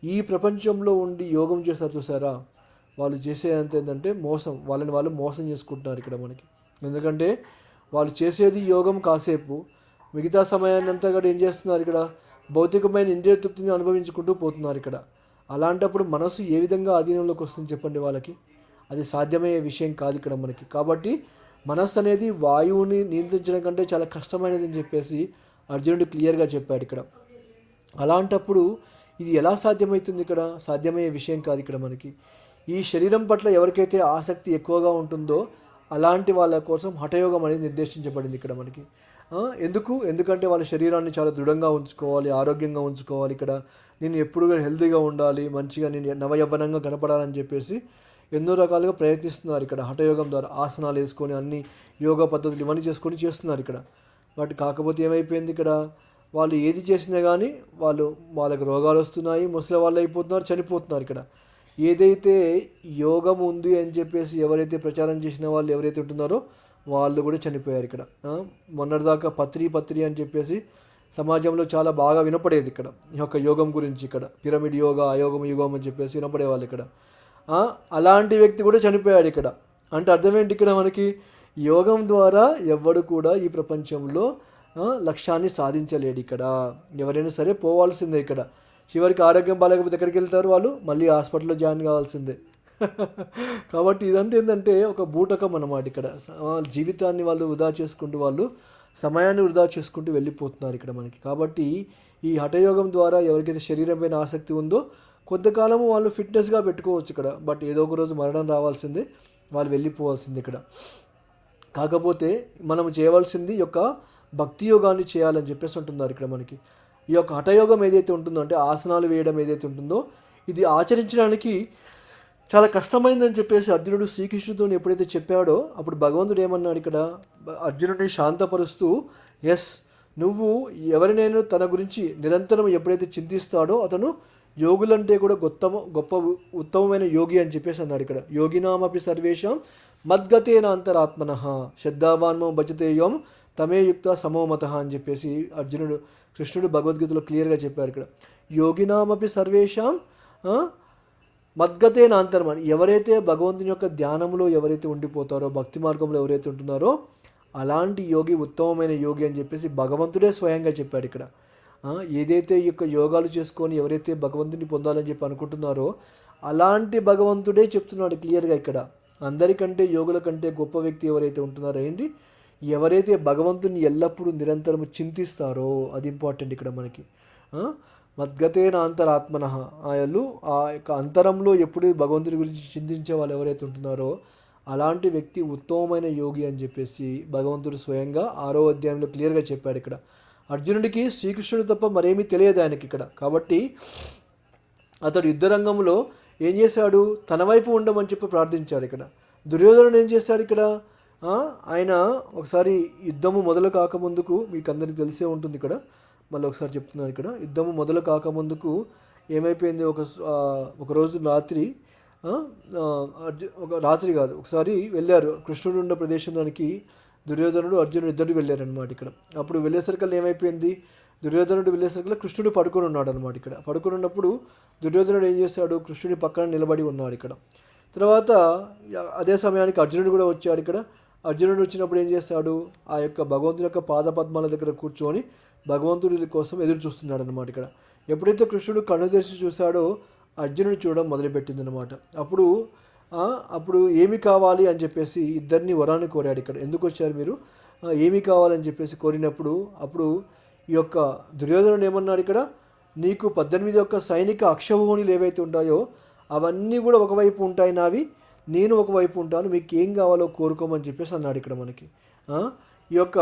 ఈ ప్రపంచంలో ఉండి యోగం చేస్తారు చూసారా, వాళ్ళు చేసేంత ఏంటంటే మోసం, వాళ్ళని వాళ్ళు మోసం చేసుకుంటున్నారు ఇక్కడ మనకి. ఎందుకంటే వాళ్ళు చేసేది యోగం కాసేపు, మిగతా సమయాన్ని అంతా కూడా ఏం చేస్తున్నారు ఇక్కడ? భౌతికమైన ఇంద్రియ తృప్తిని అనుభవించుకుంటూ పోతున్నారు ఇక్కడ. అలాంటప్పుడు మనసు ఏ విధంగా ఆధీనంలోకి వస్తుంది చెప్పండి వాళ్ళకి? అది సాధ్యమయ్యే విషయం కాదు ఇక్కడ మనకి. కాబట్టి మనస్సు అనేది వాయువుని నియంత్రించడం కంటే చాలా కష్టమైనది అని చెప్పేసి అర్జునుడు క్లియర్గా చెప్పాడు ఇక్కడ. అలాంటప్పుడు ఇది ఎలా సాధ్యమవుతుంది ఇక్కడ? సాధ్యమయ్యే విషయం కాదు ఇక్కడ మనకి. ఈ శరీరం పట్ల ఎవరికైతే ఆసక్తి ఎక్కువగా ఉంటుందో అలాంటి వాళ్ళ కోసం హఠయోగం అనేది నిర్దేశించబడింది ఇక్కడ మనకి. ఎందుకంటే వాళ్ళ శరీరాన్ని చాలా దృఢంగా ఉంచుకోవాలి, ఆరోగ్యంగా ఉంచుకోవాలి. ఇక్కడ నేను ఎప్పుడు హెల్తీగా ఉండాలి, మంచిగా నేను నవయవ్వనంగా కనపడాలని చెప్పేసి ఎన్నో రకాలుగా ప్రయత్నిస్తున్నారు ఇక్కడ. హఠయోగం ద్వారా ఆసనాలు వేసుకొని అన్ని యోగా పద్ధతులు ఇవన్నీ చేస్తున్నారు ఇక్కడ. బట్ కాకపోతే ఏమైపోయింది ఇక్కడ? వాళ్ళు ఏది చేసినా కానీ వాళ్ళకి రోగాలు వస్తున్నాయి, ముసలి వాళ్ళు అయిపోతున్నారు, చనిపోతున్నారు ఇక్కడ. ఏదైతే యోగం ఉంది అని చెప్పేసి ఎవరైతే ప్రచారం చేసిన వాళ్ళు ఎవరైతే ఉంటున్నారో వాళ్ళు కూడా చనిపోయారు ఇక్కడ. మొన్నటిదాకా పత్రి అని చెప్పేసి సమాజంలో చాలా బాగా వినపడేది ఇక్కడ ఈ యొక్క యోగం గురించి. ఇక్కడ పిరమిడ్ యోగా, అయోగం యుగం అని చెప్పేసి వినపడేవాళ్ళు ఇక్కడ. అలాంటి వ్యక్తి కూడా చనిపోయాడు ఇక్కడ. అంటే అర్థం ఏంటి ఇక్కడ మనకి? యోగం ద్వారా ఎవ్వడు కూడా ఈ ప్రపంచంలో లక్ష్యాన్ని సాధించలేడు ఇక్కడ. ఎవరైనా సరే పోవాల్సిందే ఇక్కడ. చివరికి ఆరోగ్యం బాగాలేకపోతే ఎక్కడికి వెళ్తారు వాళ్ళు? మళ్ళీ హాస్పిటల్లో జాయిన్ కావాల్సిందే. కాబట్టి ఇదంతా ఏంటంటే ఒక బూటకం అన్నమాట ఇక్కడ. జీవితాన్ని వాళ్ళు వృధా చేసుకుంటూ, వాళ్ళు సమయాన్ని వృధా చేసుకుంటూ వెళ్ళిపోతున్నారు ఇక్కడ మనకి. కాబట్టి ఈ హఠయోగం ద్వారా ఎవరికైతే శరీరం పైన ఆసక్తి ఉందో కొంతకాలము వాళ్ళు ఫిట్నెస్గా పెట్టుకోవచ్చు ఇక్కడ. బట్ ఏదో ఒక రోజు మరణం రావాల్సిందే, వాళ్ళు వెళ్ళిపోవాల్సిందే ఇక్కడ. కాకపోతే మనం చేయవలసింది ఈ యొక్క భక్తి యోగాన్ని చేయాలని చెప్పేసి ఉంటున్నారు ఇక్కడ మనకి. ఈ యొక్క హఠయోగం ఏదైతే ఉంటుందో, అంటే ఆసనాలు వేయడం ఏదైతే ఉంటుందో, ఇది ఆచరించడానికి చాలా కష్టమైందని చెప్పేసి అర్జునుడు శ్రీకృష్ణుడితో ఎప్పుడైతే చెప్పాడో అప్పుడు భగవంతుడు ఏమన్నాడు ఇక్కడ? అర్జునుడిని శాంతపరుస్తూ, నువ్వు ఎవరినైనా తన గురించి నిరంతరం ఎప్పుడైతే చింతిస్తాడో అతను యోగులంటే కూడా గొప్ప ఉత్తమమైన యోగి అని చెప్పేసి అన్నాడు ఇక్కడ. యోగినామపి సర్వేషాం మద్గతేన అంతరాత్మనః శ్రద్ధావాన్మో భజతేయం తమే యుక్త సమోమత అని చెప్పేసి కృష్ణుడు భగవద్గీతలో క్లియర్గా చెప్పాడు ఇక్కడ. యోగినామపి సర్వేషాం మద్గతేన అంతర్మని, ఎవరైతే భగవంతుని యొక్క ధ్యానంలో ఎవరైతే ఉండిపోతారో, భక్తి మార్గంలో ఎవరైతే ఉంటున్నారో అలాంటి యోగి ఉత్తమమైన యోగి అని చెప్పేసి భగవంతుడే స్వయంగా చెప్పాడు ఇక్కడ. ఏదైతే ఈ యొక్క యోగాలు చేసుకొని ఎవరైతే భగవంతుని పొందాలని చెప్పి అనుకుంటున్నారో అలాంటి భగవంతుడే చెప్తున్నాడు క్లియర్గా ఇక్కడ. అందరికంటే యోగుల కంటే గొప్ప వ్యక్తి ఎవరైతే ఉంటున్నారో ఏంటి? ఎవరైతే భగవంతుని ఎల్లప్పుడూ నిరంతరం చింతిస్తారో, అది ఇంపార్టెంట్ ఇక్కడ మనకి. మద్గతేన అంతరాత్మన, వాళ్ళు ఆ యొక్క అంతరంలో ఎప్పుడు భగవంతుడి గురించి చింతించే వాళ్ళు ఎవరైతే ఉంటున్నారో అలాంటి వ్యక్తి ఉత్తమమైన యోగి అని చెప్పేసి భగవంతుడు స్వయంగా 6వ అధ్యాయంలో క్లియర్గా చెప్పాడు. ఇక్కడ అర్జునుడికి శ్రీకృష్ణుడు తప్ప మరేమీ తెలియదు ఆయనకి ఇక్కడ. కాబట్టి అతడు యుద్ధరంగంలో ఏం చేశాడు, తన వైపు ఉండమని చెప్పి ప్రార్థించాడు. ఇక్కడ దుర్యోధనుడు ఏం చేశాడు, ఇక్కడ ఆయన ఒకసారి యుద్ధము మొదలు కాకముందుకు, మీకు అందరికీ తెలిసే ఉంటుంది, ఇక్కడ మళ్ళీ ఒకసారి చెప్తున్నాను. ఇక్కడ యుద్ధము మొదలు కాకముందుకు ఏమైపోయింది, ఒక రోజు రాత్రి, ఒక రాత్రి కాదు, ఒకసారి వెళ్ళారు కృష్ణుడు ఉన్న ప్రదేశానికి దుర్యోధనుడు అర్జునుడు ఇద్దరు వెళ్ళారనమాట. ఇక్కడ అప్పుడు వెళ్ళేసరికల్లా ఏమైపోయింది, దుర్యోధనుడు వెళ్ళేసరికల్లా కృష్ణుడు పడుకొని ఉన్నాడు అనమాట. ఇక్కడ పడుకొని ఉన్నప్పుడు దుర్యోధనుడు ఏం చేశాడు, కృష్ణుడి పక్కన నిలబడి ఉన్నాడు. ఇక్కడ తర్వాత అదే సమయానికి అర్జునుడు కూడా వచ్చాడు. ఇక్కడ అర్జునుడు వచ్చినప్పుడు ఏం చేస్తాడు, ఆ యొక్క భగవంతుని యొక్క పాదపద్మాల దగ్గర కూర్చొని భగవంతుడి కోసం ఎదురు చూస్తున్నాడు అనమాట. ఇక్కడ ఎప్పుడైతే కృష్ణుడు కళ్ళు తెరిచి చూశాడో అర్జునుడు చూడడం మొదలుపెట్టిందనమాట. అప్పుడు ఏమి కావాలి అని చెప్పేసి ఇద్దరిని వరాన్ని కోరాడు. ఇక్కడ ఎందుకు వచ్చారు మీరు, ఏమి కావాలని చెప్పేసి కోరినప్పుడు అప్పుడు ఈ యొక్క దుర్యోధనుడు ఏమన్నాడు, ఇక్కడ నీకు 18 యొక్క సైనిక అక్షౌహిణీలు ఏవైతే ఉంటాయో అవన్నీ కూడా ఒకవైపు ఉంటాయి నావి, నేను ఒకవైపు ఉంటాను, మీకు ఏం కావాలో కోరుకోమని చెప్పేసి అన్నాడు. ఇక్కడ మనకి ఈ యొక్క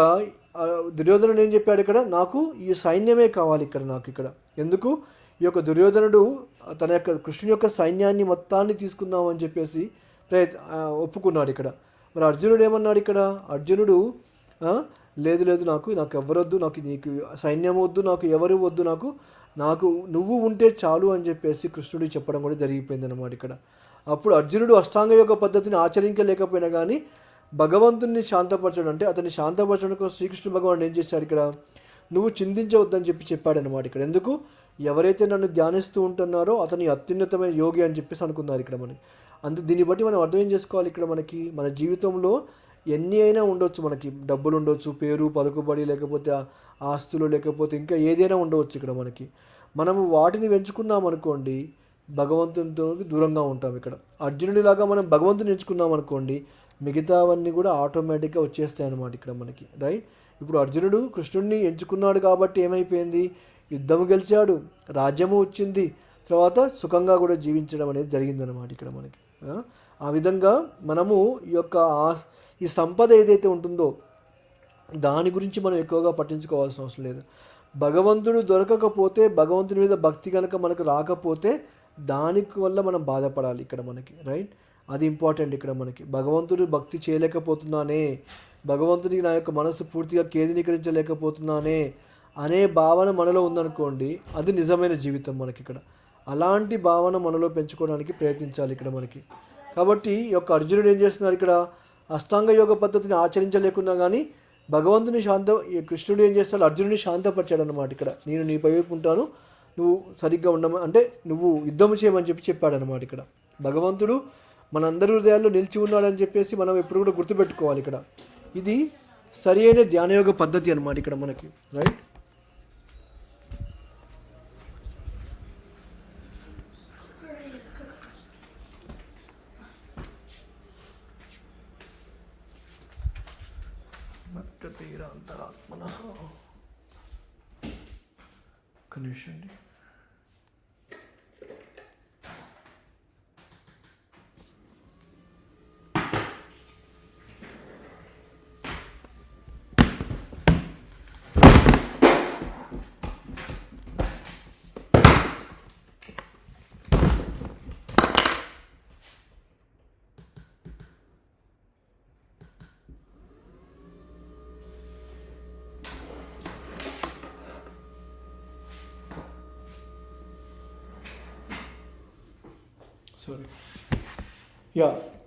దుర్యోధనుడు ఏం చెప్పాడు, ఇక్కడ నాకు ఈ సైన్యమే కావాలి ఇక్కడ నాకు. ఇక్కడ ఎందుకు ఈ యొక్క దుర్యోధనుడు తన యొక్క కృష్ణుని యొక్క సైన్యాన్ని మొత్తాన్ని తీసుకుందామని చెప్పేసి ఒప్పుకున్నాడు. ఇక్కడ మరి అర్జునుడు ఏమన్నాడు, ఇక్కడ అర్జునుడు లేదు నాకు ఎవరొద్దు, నీకు సైన్యం వద్దు, నాకు ఎవరు వద్దు, నాకు నువ్వు ఉంటే చాలు అని చెప్పేసి కృష్ణుడు చెప్పడం కూడా జరిగిపోయింది అనమాట. ఇక్కడ అప్పుడు అర్జునుడు అష్టాంగ యోగ పద్ధతిని ఆచరించలేకపోయినా కానీ భగవంతుని శాంతపరచడం, అంటే అతన్ని శాంతపరచడం కోసం శ్రీకృష్ణ భగవానుడు ఏం చేశాడు, ఇక్కడ నువ్వు చింతించవద్దని చెప్పాడు అనమాట. ఇక్కడ ఎందుకు, ఎవరైతే నన్ను ధ్యానిస్తూ ఉంటున్నారో అతని అత్యున్నతమైన యోగి అని చెప్పేసి అనుకున్నారు. ఇక్కడ మనకి దీన్ని బట్టి మనం అర్థం చేసుకోవాలి, ఇక్కడ మనకి మన జీవితంలో ఎన్ని అయినా ఉండొచ్చు, మనకి డబ్బులు ఉండొచ్చు, పేరు పలుకుబడి, లేకపోతే ఆస్తులు, లేకపోతే ఇంకా ఏదైనా ఉండవచ్చు. ఇక్కడ మనము వాటిని పెంచుకున్నాం అనుకోండి భగవంతునితో దూరంగా ఉంటాం. ఇక్కడ అర్జునుడిలాగా మనం భగవంతుని ఎంచుకున్నాం అనుకోండి మిగతావన్నీ కూడా ఆటోమేటిక్గా వచ్చేస్తాయి అన్నమాట. ఇక్కడ మనకి రైట్. ఇప్పుడు అర్జునుడు కృష్ణుడిని ఎంచుకున్నాడు కాబట్టి ఏమైపోయింది, యుద్ధము గెలిచాడు, రాజ్యము వచ్చింది, తర్వాత సుఖంగా కూడా జీవించడం అనేది జరిగిందనమాట. ఇక్కడ మనకి ఆ విధంగా మనము ఈ సంపద ఏదైతే ఉంటుందో దాని గురించి మనం ఎక్కువగా పట్టించుకోవాల్సిన అవసరం లేదు. భగవంతుడు దొరకకపోతే, భగవంతుని మీద భక్తి కనుక మనకు రాకపోతే దానికి వల్ల మనం బాధపడాలి ఇక్కడ మనకి రైట్. అది ఇంపార్టెంట్. ఇక్కడ మనకి భగవంతుడు భక్తి చేయలేకపోతున్నానే, భగవంతుడికి నా యొక్క మనసు పూర్తిగా కేంద్రీకరించలేకపోతున్నానే అనే భావన మనలో ఉందనుకోండి, అది నిజమైన జీవితం మనకి. ఇక్కడ అలాంటి భావన మనలో పెంచుకోవడానికి ప్రయత్నించాలి ఇక్కడ మనకి. కాబట్టి ఈ యొక్క అర్జునుడు ఏం చేస్తున్నారు, ఇక్కడ అష్టాంగ యోగ పద్ధతిని ఆచరించలేకున్నా కానీ భగవంతుని కృష్ణుడు ఏం చేస్తాడు, అర్జునుడిని శాంతపరిచాడు అన్నమాట. ఇక్కడ నేను నీ వైపు ఉంటాను, నువ్వు సరిగ్గా ఉండమని, అంటే నువ్వు యుద్ధం చేయమని చెప్పాడు అనమాట. ఇక్కడ భగవంతుడు మనందరి హృదయాల్లో నిలిచి ఉన్నాడని చెప్పేసి మనం ఎప్పుడు కూడా గుర్తుపెట్టుకోవాలి. ఇక్కడ ఇది సరి అయిన ధ్యానయోగ పద్ధతి అనమాట ఇక్కడ మనకి రైట్. ఒక్క నిమిషం అండి.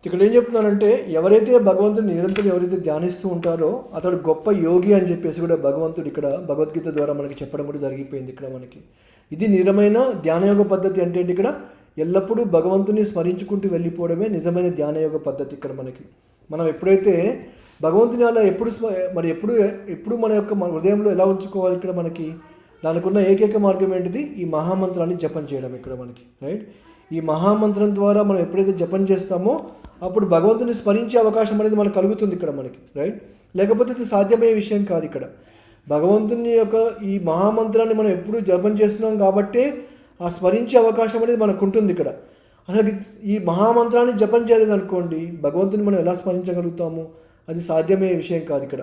ఇక్కడ ఏం చెప్తున్నానంటే, ఎవరైతే భగవంతుని నిరంతరం ఎవరైతే ధ్యానిస్తూ ఉంటారో అతడు గొప్ప యోగి అని చెప్పేసి కూడా భగవంతుడు ఇక్కడ భగవద్గీత ద్వారా మనకి చెప్పడం కూడా జరిగిపోయింది. ఇక్కడ మనకి ఇది నిజమైన ధ్యానయోగ పద్ధతి. అంటే ఇక్కడ ఎల్లప్పుడూ భగవంతుని స్మరించుకుంటూ వెళ్ళిపోవడమే నిజమైన ధ్యానయోగ పద్ధతి. ఇక్కడ మనం ఎప్పుడైతే భగవంతుని అలా ఎప్పుడు మన యొక్క హృదయంలో ఎలా ఉంచుకోవాలి, ఇక్కడ మనకి దానికి ఉన్న ఏకైక మార్గం ఏంటిది, ఈ మహామంత్రాన్ని జపం చేయడం ఇక్కడ మనకి రైట్. ఈ మహామంత్రం ద్వారా మనం ఎప్పుడైతే జపం చేస్తామో అప్పుడు భగవంతుని స్మరించే అవకాశం అనేది మనకు కలుగుతుంది ఇక్కడ మనకి రైట్. లేకపోతే ఇది సాధ్యమయ్యే విషయం కాదు. ఇక్కడ భగవంతుని యొక్క ఈ మహామంత్రాన్ని మనం ఎప్పుడూ జపం చేస్తున్నాం కాబట్టే ఆ స్మరించే అవకాశం అనేది మనకు ఉంటుంది ఇక్కడ. అసలు ఈ మహామంత్రాన్ని జపం చేయలేదు అనుకోండి, భగవంతుని మనం ఎలా స్మరించగలుగుతాము? అది సాధ్యమయ్యే విషయం కాదు ఇక్కడ.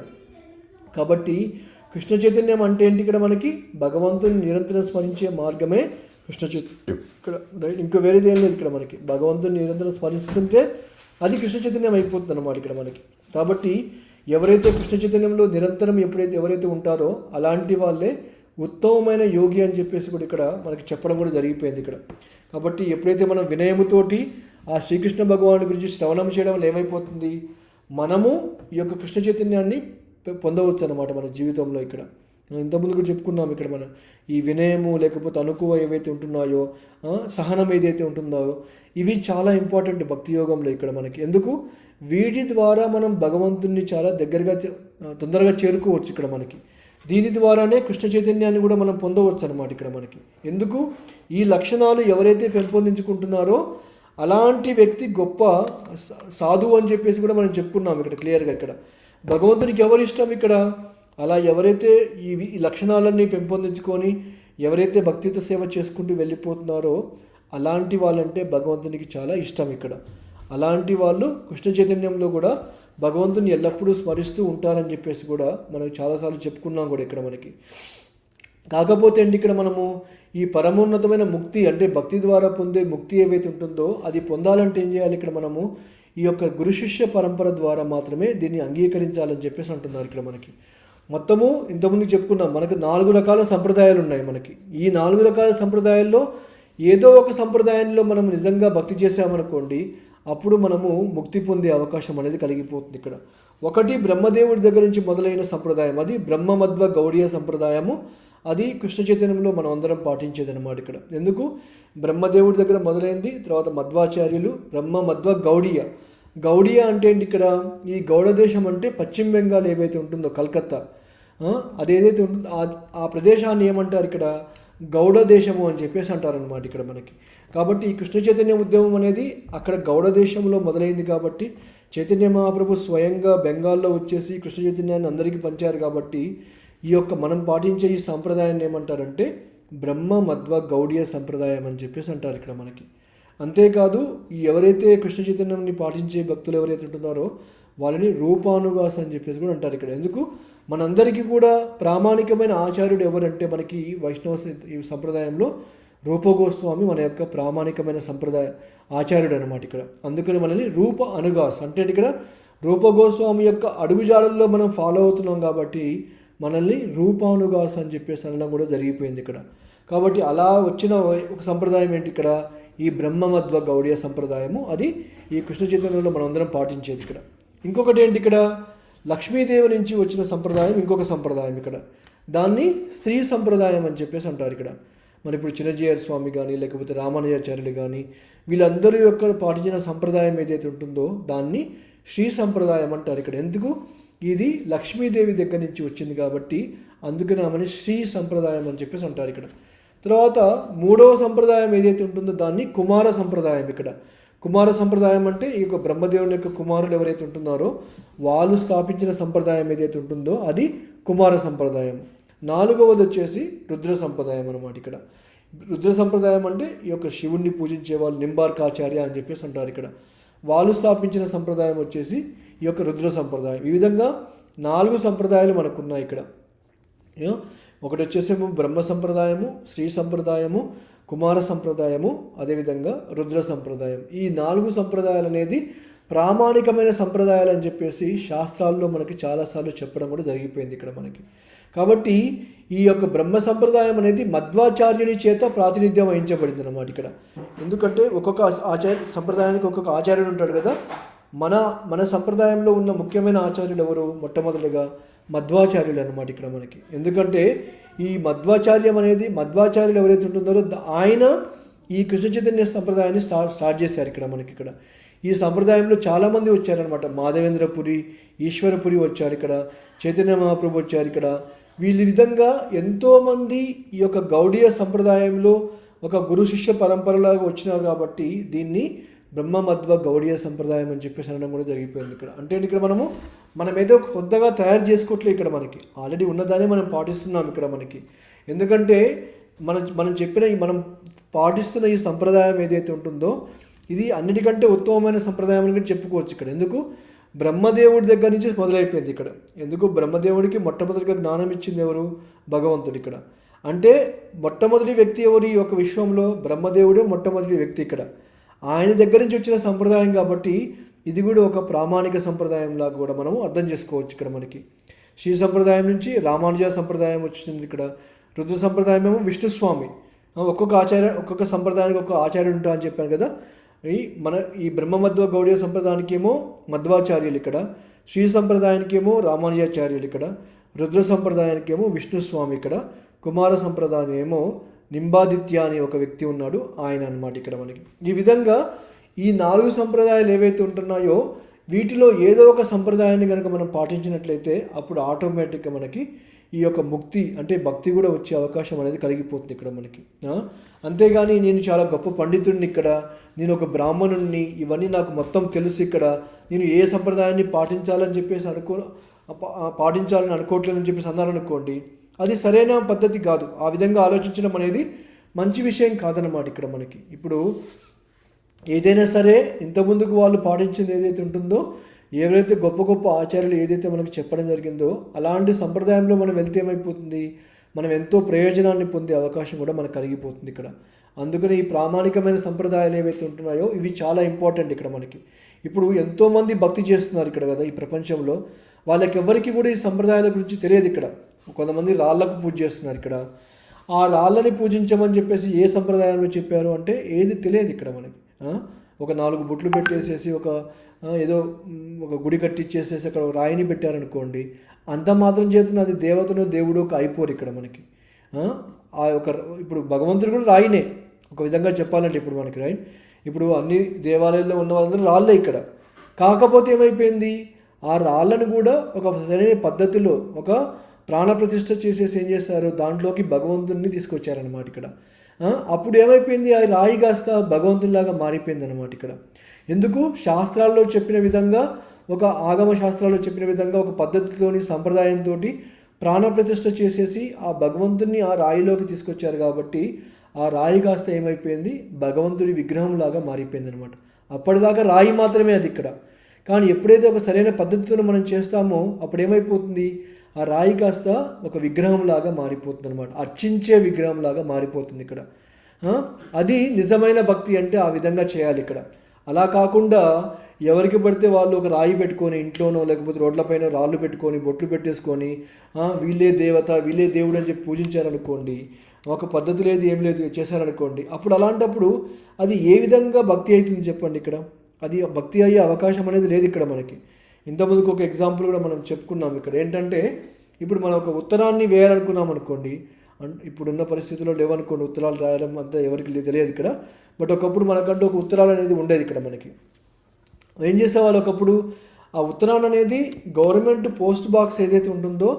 కాబట్టి కృష్ణ చైతన్యం అంటే ఏంటి? ఇక్కడ మనకి భగవంతుని నిరంతరం స్మరించే మార్గమే కృష్ణ చైతన్యం ఇక్కడ, రైట్? ఇంకో వేరేది ఏం లేదు ఇక్కడ మనకి. భగవంతుని నిరంతరం స్మరిస్తుంటే అది కృష్ణ చైతన్యం అయిపోతుంది అన్నమాట ఇక్కడ మనకి. కాబట్టి ఎవరైతే కృష్ణ చైతన్యంలో నిరంతరం ఎవరైతే ఉంటారో అలాంటి వాళ్ళే ఉత్తమమైన యోగి అని చెప్పేసి కూడా ఇక్కడ మనకి చెప్పడం కూడా జరిగిపోయింది ఇక్కడ. కాబట్టి ఎప్పుడైతే మనం వినయముతోటి ఆ శ్రీకృష్ణ భగవాను గురించి శ్రవణం చేయడం వల్ల ఏమైపోతుంది, మనము ఈ యొక్క కృష్ణ చైతన్యాన్ని పొందవచ్చు అన్నమాట మన జీవితంలో. ఇక్కడ ఇంతకుముందు కూడా చెప్పుకున్నాం ఇక్కడ మనం ఈ వినయము లేకపోతే అనుకువ ఏవైతే ఉంటున్నాయో, సహనం ఏదైతే ఉంటుందో, ఇవి చాలా ఇంపార్టెంట్ భక్తి యోగంలో ఇక్కడ మనకి. ఎందుకు? వీటి ద్వారా మనం భగవంతుని చాలా దగ్గరగా తొందరగా చేరుకోవచ్చు ఇక్కడ మనకి. దీని ద్వారానే కృష్ణ చైతన్యాన్ని కూడా మనం పొందవచ్చు అనమాట ఇక్కడ మనకి. ఎందుకు? ఈ లక్షణాలు ఎవరైతే పెంపొందించుకుంటున్నారో అలాంటి వ్యక్తి గొప్ప సాధువు అని చెప్పేసి కూడా మనం చెప్పుకున్నాం ఇక్కడ క్లియర్గా. ఇక్కడ భగవంతునికి ఎవరు ఇష్టం? ఇక్కడ అలా ఎవరైతే ఈ లక్షణాలన్నీ పెంపొందించుకొని ఎవరైతే భక్తితో సేవ చేసుకుంటూ వెళ్ళిపోతున్నారో అలాంటి వాళ్ళంటే భగవంతునికి చాలా ఇష్టం ఇక్కడ. అలాంటి వాళ్ళు కృష్ణ చైతన్యంలో కూడా భగవంతుని ఎల్లప్పుడూ స్మరిస్తూ ఉంటారని చెప్పేసి కూడా మనం చాలాసార్లు చెప్పుకున్నాం కూడా ఇక్కడ మనకి. కాకపోతే అండి ఇక్కడ మనము ఈ పరమోన్నతమైన ముక్తి అంటే భక్తి ద్వారా పొందే ముక్తి ఏవైతే ఉంటుందో అది పొందాలంటే ఏం చేయాలి? ఇక్కడ మనము ఈ యొక్క గురు శిష్య పరంపర ద్వారా మాత్రమే దీన్ని అంగీకరించాలని చెప్పేసి అంటున్నారు ఇక్కడ మనకి. మొత్తము ఇంతకుముందు చెప్పుకున్నాం, మనకు 4 రకాల సంప్రదాయాలు ఉన్నాయి మనకి. ఈ 4 రకాల సంప్రదాయాల్లో ఏదో ఒక సంప్రదాయంలో మనం నిజంగా భక్తి చేసామనుకోండి, అప్పుడు మనము ముక్తి పొందే అవకాశం అనేది కలిగిపోతుంది ఇక్కడ. ఒకటి బ్రహ్మదేవుడి దగ్గర నుంచి మొదలైన సంప్రదాయం, అది బ్రహ్మమధ్వ గౌడీయ సంప్రదాయము. అది కృష్ణ చైతన్యంలో మనం అందరం పాటించేది అనమాట ఇక్కడ. ఎందుకు? బ్రహ్మదేవుడి దగ్గర మొదలైంది, తర్వాత మధ్వాచార్యులు, బ్రహ్మమధ్వ గౌడీయ. గౌడీయ అంటే ఏంటి? ఇక్కడ ఈ గౌడ దేశం అంటే పశ్చిమ బెంగాల్ ఏవైతే ఉంటుందో కలకత్తా, అదేదైతే ఉంటుందో ఆ ప్రదేశాన్ని ఏమంటారు ఇక్కడ? గౌడ దేశము అని చెప్పేసి అంటారనమాట ఇక్కడ మనకి. కాబట్టి ఈ కృష్ణ చైతన్య ఉద్యమం అనేది అక్కడ గౌడ దేశంలో మొదలైంది. కాబట్టి చైతన్య మహాప్రభు స్వయంగా బెంగాల్లో వచ్చేసి కృష్ణ చైతన్యాన్ని అందరికీ పంచారు. కాబట్టి ఈ యొక్క మనం పాటించే ఈ సాంప్రదాయాన్ని ఏమంటారంటే బ్రహ్మమధ్వ గౌడీయ సంప్రదాయం అని చెప్పేసి అంటారు ఇక్కడ మనకి. అంతేకాదు ఈ ఎవరైతే కృష్ణ చైతన్యాన్ని పాటించే భక్తులు ఎవరైతే ఉంటున్నారో వాళ్ళని రూపానుగాస అని చెప్పేసి కూడా అంటారు ఇక్కడ. ఎందుకు? మనందరికీ కూడా ప్రామాణికమైన ఆచార్యుడు ఎవరంటే మనకి వైష్ణవ ఈ సంప్రదాయంలో రూపగోస్వామి మన యొక్క ప్రామాణికమైన సంప్రదాయ ఆచార్యుడు అనమాట ఇక్కడ. అందుకని మనల్ని రూప అనుగాస్ అంటే ఇక్కడ రూపగోస్వామి యొక్క అడుగుజాడల్లో మనం ఫాలో అవుతున్నాం కాబట్టి మనల్ని రూపానుగాస్ అని చెప్పేసి అనడం కూడా జరిగిపోయింది ఇక్కడ. కాబట్టి అలా వచ్చిన ఒక సంప్రదాయం ఏంటి ఇక్కడ? ఈ బ్రహ్మమధ్వ గౌడీయ సంప్రదాయము. అది ఈ కృష్ణ చైతన్యంలో మనందరం పాటించేది ఇక్కడ. ఇంకొకటి ఏంటి? ఇక్కడ లక్ష్మీదేవి నుంచి వచ్చిన సంప్రదాయం ఇంకొక సంప్రదాయం ఇక్కడ. దాన్ని స్త్రీ సంప్రదాయం అని చెప్పేసి అంటారు ఇక్కడ. మరి ఇప్పుడు చిన్నజీయర్ స్వామి కానీ లేకపోతే రామానుజాచార్యులు కానీ వీళ్ళందరూ యొక్క పాటించిన సంప్రదాయం ఏదైతే ఉంటుందో దాన్ని శ్రీ సంప్రదాయం అంటారు ఇక్కడ. ఎందుకు? ఇది లక్ష్మీదేవి దగ్గర నుంచి వచ్చింది కాబట్టి అందుకని ఆమెని శ్రీ సంప్రదాయం అని చెప్పేసి అంటారు ఇక్కడ. తర్వాత 3వ సంప్రదాయం ఏదైతే ఉంటుందో దాన్ని కుమార సంప్రదాయం ఇక్కడ. కుమార సంప్రదాయం అంటే ఈ యొక్క బ్రహ్మదేవుని యొక్క కుమారులు ఎవరైతే ఉంటున్నారో వాళ్ళు స్థాపించిన సంప్రదాయం ఏదైతే ఉంటుందో అది కుమార సంప్రదాయం. 4వది వచ్చేసి రుద్ర సంప్రదాయం అనమాట ఇక్కడ. రుద్ర సంప్రదాయం అంటే ఈ యొక్క శివుణ్ణి పూజించే వాళ్ళు నింబార్కాచార్య అని చెప్పేసి అంటారు ఇక్కడ. వాళ్ళు స్థాపించిన సంప్రదాయం వచ్చేసి ఈ యొక్క రుద్ర సంప్రదాయం. ఈ విధంగా 4 సంప్రదాయాలు మనకున్నాయి ఇక్కడ. ఒకటి వచ్చేసేమో బ్రహ్మ సంప్రదాయము, శ్రీ సంప్రదాయము, కుమార సంప్రదాయము, అదేవిధంగా రుద్ర సంప్రదాయం. ఈ 4 సంప్రదాయాలు అనేది ప్రామాణికమైన సంప్రదాయాలు అని చెప్పేసి శాస్త్రాల్లో మనకి చాలాసార్లు చెప్పడం కూడా జరిగిపోయింది ఇక్కడ మనకి. కాబట్టి ఈ యొక్క బ్రహ్మ సంప్రదాయం అనేది మధ్వాచార్యుని చేత ప్రాతినిధ్యం వహించబడింది అన్నమాట ఇక్కడ. ఎందుకంటే ఒక్కొక్క సంప్రదాయానికి ఒక్కొక్క ఆచార్యుడు ఉంటాడు కదా. మన సంప్రదాయంలో ఉన్న ముఖ్యమైన ఆచార్యులు ఎవరు? మొట్టమొదటిగా మధ్వాచార్యులు అన్నమాట ఇక్కడ మనకి. ఎందుకంటే ఈ మధ్వాచార్యం అనేది మధ్వాచార్యులు ఎవరైతే ఉంటున్నారో ఆయన ఈ కృష్ణ చైతన్య సంప్రదాయాన్ని స్టార్ట్ చేశారు ఇక్కడ మనకి. ఇక్కడ ఈ సంప్రదాయంలో చాలామంది వచ్చారనమాట. మాధవేంద్రపురి, ఈశ్వరపురి వచ్చారు ఇక్కడ, చైతన్య మహాప్రభు వచ్చారు ఇక్కడ. వీళ్ళ విధంగా ఎంతోమంది ఈ యొక్క గౌడీయ సంప్రదాయంలో ఒక గురు శిష్య పరంపరలాగా వచ్చినారు. కాబట్టి దీన్ని బ్రహ్మమధ్వ గౌడీయ సంప్రదాయం అని చెప్పేసి అనడం కూడా జరిగిపోయింది ఇక్కడ. అంటే ఇక్కడ మనము మనం ఏదో కొత్తగా తయారు చేసుకోవట్లేదు ఇక్కడ మనకి, ఆల్రెడీ ఉన్నదాన్ని మనం పాటిస్తున్నాం ఇక్కడ మనకి. ఎందుకంటే మనం చెప్పిన మనం పాటిస్తున్న ఈ సంప్రదాయం ఏదైతే ఉంటుందో ఇది అన్నిటికంటే ఉత్తమమైన సంప్రదాయం అని చెప్పుకోవచ్చు ఇక్కడ. ఎందుకు? బ్రహ్మదేవుడి దగ్గర నుంచి మొదలైపోయింది ఇక్కడ. ఎందుకు? బ్రహ్మదేవుడికి మొట్టమొదటిగా జ్ఞానం ఇచ్చింది ఎవరు? భగవంతుడు ఇక్కడ. అంటే మొట్టమొదటి వ్యక్తి ఎవరు ఈ యొక్క విశ్వంలో? బ్రహ్మదేవుడే మొట్టమొదటి వ్యక్తి ఇక్కడ. ఆయన దగ్గర నుంచి వచ్చిన సంప్రదాయం కాబట్టి ఇది కూడా ఒక ప్రామాణిక సంప్రదాయంలా కూడా మనము అర్థం చేసుకోవచ్చు ఇక్కడ మనకి. శ్రీ సంప్రదాయం నుంచి రామానుజ సంప్రదాయం వచ్చింది ఇక్కడ. రుద్ర సంప్రదాయం ఏమో విష్ణుస్వామి. ఒక్కొక్క సంప్రదాయానికి ఒక్కొక్క ఆచార్యుడు ఉంటా అని చెప్పాను కదా. ఈ బ్రహ్మమధ్వ గౌడీయ సంప్రదాయానికి ఏమో మధ్వాచార్యులు ఇక్కడ, శ్రీ సంప్రదాయానికి ఏమో రామానుజాచార్యులు ఇక్కడ, రుద్ర సంప్రదాయానికి ఏమో విష్ణుస్వామి ఇక్కడ, కుమార సంప్రదాయం ఏమో నింబాదిత్య అనే ఒక వ్యక్తి ఉన్నాడు, ఆయన అన్నమాట ఇక్కడ మనకి. ఈ విధంగా ఈ 4 సంప్రదాయాలు ఏవైతే ఉంటున్నాయో వీటిలో ఏదో ఒక సంప్రదాయాన్ని కనుక మనం పాటించినట్లయితే అప్పుడు ఆటోమేటిక్గా మనకి ఈ యొక్క ముక్తి అంటే భక్తి కూడా వచ్చే అవకాశం అనేది కలిగిపోతుంది ఇక్కడ మనకి. అంతేగాని నేను చాలా గొప్ప పండితుడిని ఇక్కడ, నేను ఒక బ్రాహ్మణుడిని, ఇవన్నీ నాకు మొత్తం తెలుసు ఇక్కడ, నేను ఏ సంప్రదాయాన్ని పాటించాలని చెప్పేసి పాటించాలని అనుకోవట్లేదని చెప్పేసి అన్నారనుకోండి, అది సరైన పద్ధతి కాదు. ఆ విధంగా ఆలోచించడం అనేది మంచి విషయం కాదన్నమాట ఇక్కడ మనకి. ఇప్పుడు ఏదైనా సరే ఇంతకుముందుకు వాళ్ళు పాటించింది ఏదైతే ఉంటుందో, ఎవరైతే గొప్ప గొప్ప ఆచార్యులు ఏదైతే మనకు చెప్పడం జరిగిందో అలాంటి సంప్రదాయంలో మనం వెళ్తే ఏమైపోతుంది, మనం ఎంతో ప్రయోజనాన్ని పొందే అవకాశం కూడా మనకు కలిగిపోతుంది ఇక్కడ. అందుకని ఈ ప్రామాణికమైన సంప్రదాయాలు ఏవైతే ఉంటున్నాయో ఇవి చాలా ఇంపార్టెంట్ ఇక్కడ మనకి. ఇప్పుడు ఎంతోమంది భక్తి చేస్తున్నారు ఇక్కడ కదా ఈ ప్రపంచంలో, వాళ్ళకి ఎవరికి కూడా ఈ సంప్రదాయాల గురించి తెలియదు ఇక్కడ. కొంతమంది రాళ్లకు పూజ చేస్తున్నారు ఇక్కడ. ఆ రాళ్ళని పూజించమని చెప్పేసి ఏ సంప్రదాయంలో చెప్పారు అంటే ఏది తెలియదు ఇక్కడ మనకి. ఒక 4 బుట్లు పెట్టేసేసి ఏదో ఒక గుడి కట్టించేసేసి అక్కడ రాయిని పెట్టారనుకోండి, అంత మాత్రం చేతున్న అది దేవతను దేవుడు అయిపోరు ఇక్కడ మనకి. ఇప్పుడు భగవంతుడు కూడా రాయినే ఒక విధంగా చెప్పాలంటే ఇప్పుడు మనకి రైట్. ఇప్పుడు అన్ని దేవాలయాల్లో ఉన్న వాళ్ళందరూ రాళ్ళే ఇక్కడ. కాకపోతే ఏమైపోయింది, ఆ రాళ్ళను కూడా ఒక సరైన పద్ధతిలో ఒక ప్రాణప్రతిష్ఠ చేసేసి ఏం చేస్తారు, దాంట్లోకి భగవంతుడిని తీసుకొచ్చారనమాట ఇక్కడ. అప్పుడు ఏమైపోయింది, ఆ రాయి కాస్త భగవంతునిలాగా మారిపోయింది అనమాట ఇక్కడ. ఎందుకు? శాస్త్రాల్లో చెప్పిన విధంగా, ఒక ఆగమ శాస్త్రాల్లో చెప్పిన విధంగా ఒక పద్ధతితోని సంప్రదాయంతో ప్రాణప్రతిష్ఠ చేసేసి ఆ భగవంతుని ఆ రాయిలోకి తీసుకొచ్చారు కాబట్టి ఆ రాయి కాస్త ఏమైపోయింది, భగవంతుడి విగ్రహంలాగా మారిపోయింది అనమాట. అప్పటిదాకా రాయి మాత్రమే అది ఇక్కడ. కానీ ఎప్పుడైతే ఒక సరైన పద్ధతితో మనం చేస్తామో అప్పుడు ఏమైపోతుంది, ఆ రాయి కాస్త ఒక విగ్రహంలాగా మారిపోతుంది అనమాట, అర్చించే విగ్రహంలాగా మారిపోతుంది ఇక్కడ. అది నిజమైన భక్తి అంటే ఆ విధంగా చేయాలి ఇక్కడ. అలా కాకుండా ఎవరికి పడితే వాళ్ళు ఒక రాయి పెట్టుకొని ఇంట్లోనో లేకపోతే రోడ్లపైన రాళ్ళు పెట్టుకొని బొట్లు పెట్టేసుకొని వీళ్ళే దేవత వీళ్ళే దేవుడు అని చెప్పి పూజించారనుకోండి, ఒక పద్ధతి లేదు ఏం లేదు చేశారనుకోండి, అప్పుడు అలాంటప్పుడు అది ఏ విధంగా భక్తి అవుతుంది చెప్పండి ఇక్కడ. అది భక్తి అయ్యే అవకాశం అనేది లేదు ఇక్కడ మనకి. ఇంతకుముందుకు ఒక ఎగ్జాంపుల్ కూడా మనం చెప్పుకున్నాం ఇక్కడ. ఏంటంటే ఇప్పుడు మనం ఒక ఉత్తరాన్ని వేయాలనుకున్నాం అనుకోండి, ఇప్పుడున్న పరిస్థితుల్లో లేవనుకోండి ఉత్తరాలు రాయడం అంతా ఎవరికి తెలియదు ఇక్కడ. బట్ ఒకప్పుడు మనకంటూ ఒక ఉత్తరాలు అనేది ఉండేది ఇక్కడ మనకి. ఏం చేసేవాళ్ళు ఒకప్పుడు, ఆ ఉత్తరాన్ని అనేది గవర్నమెంట్ పోస్ట్ బాక్స్ ఏదైతే ఉంటుందో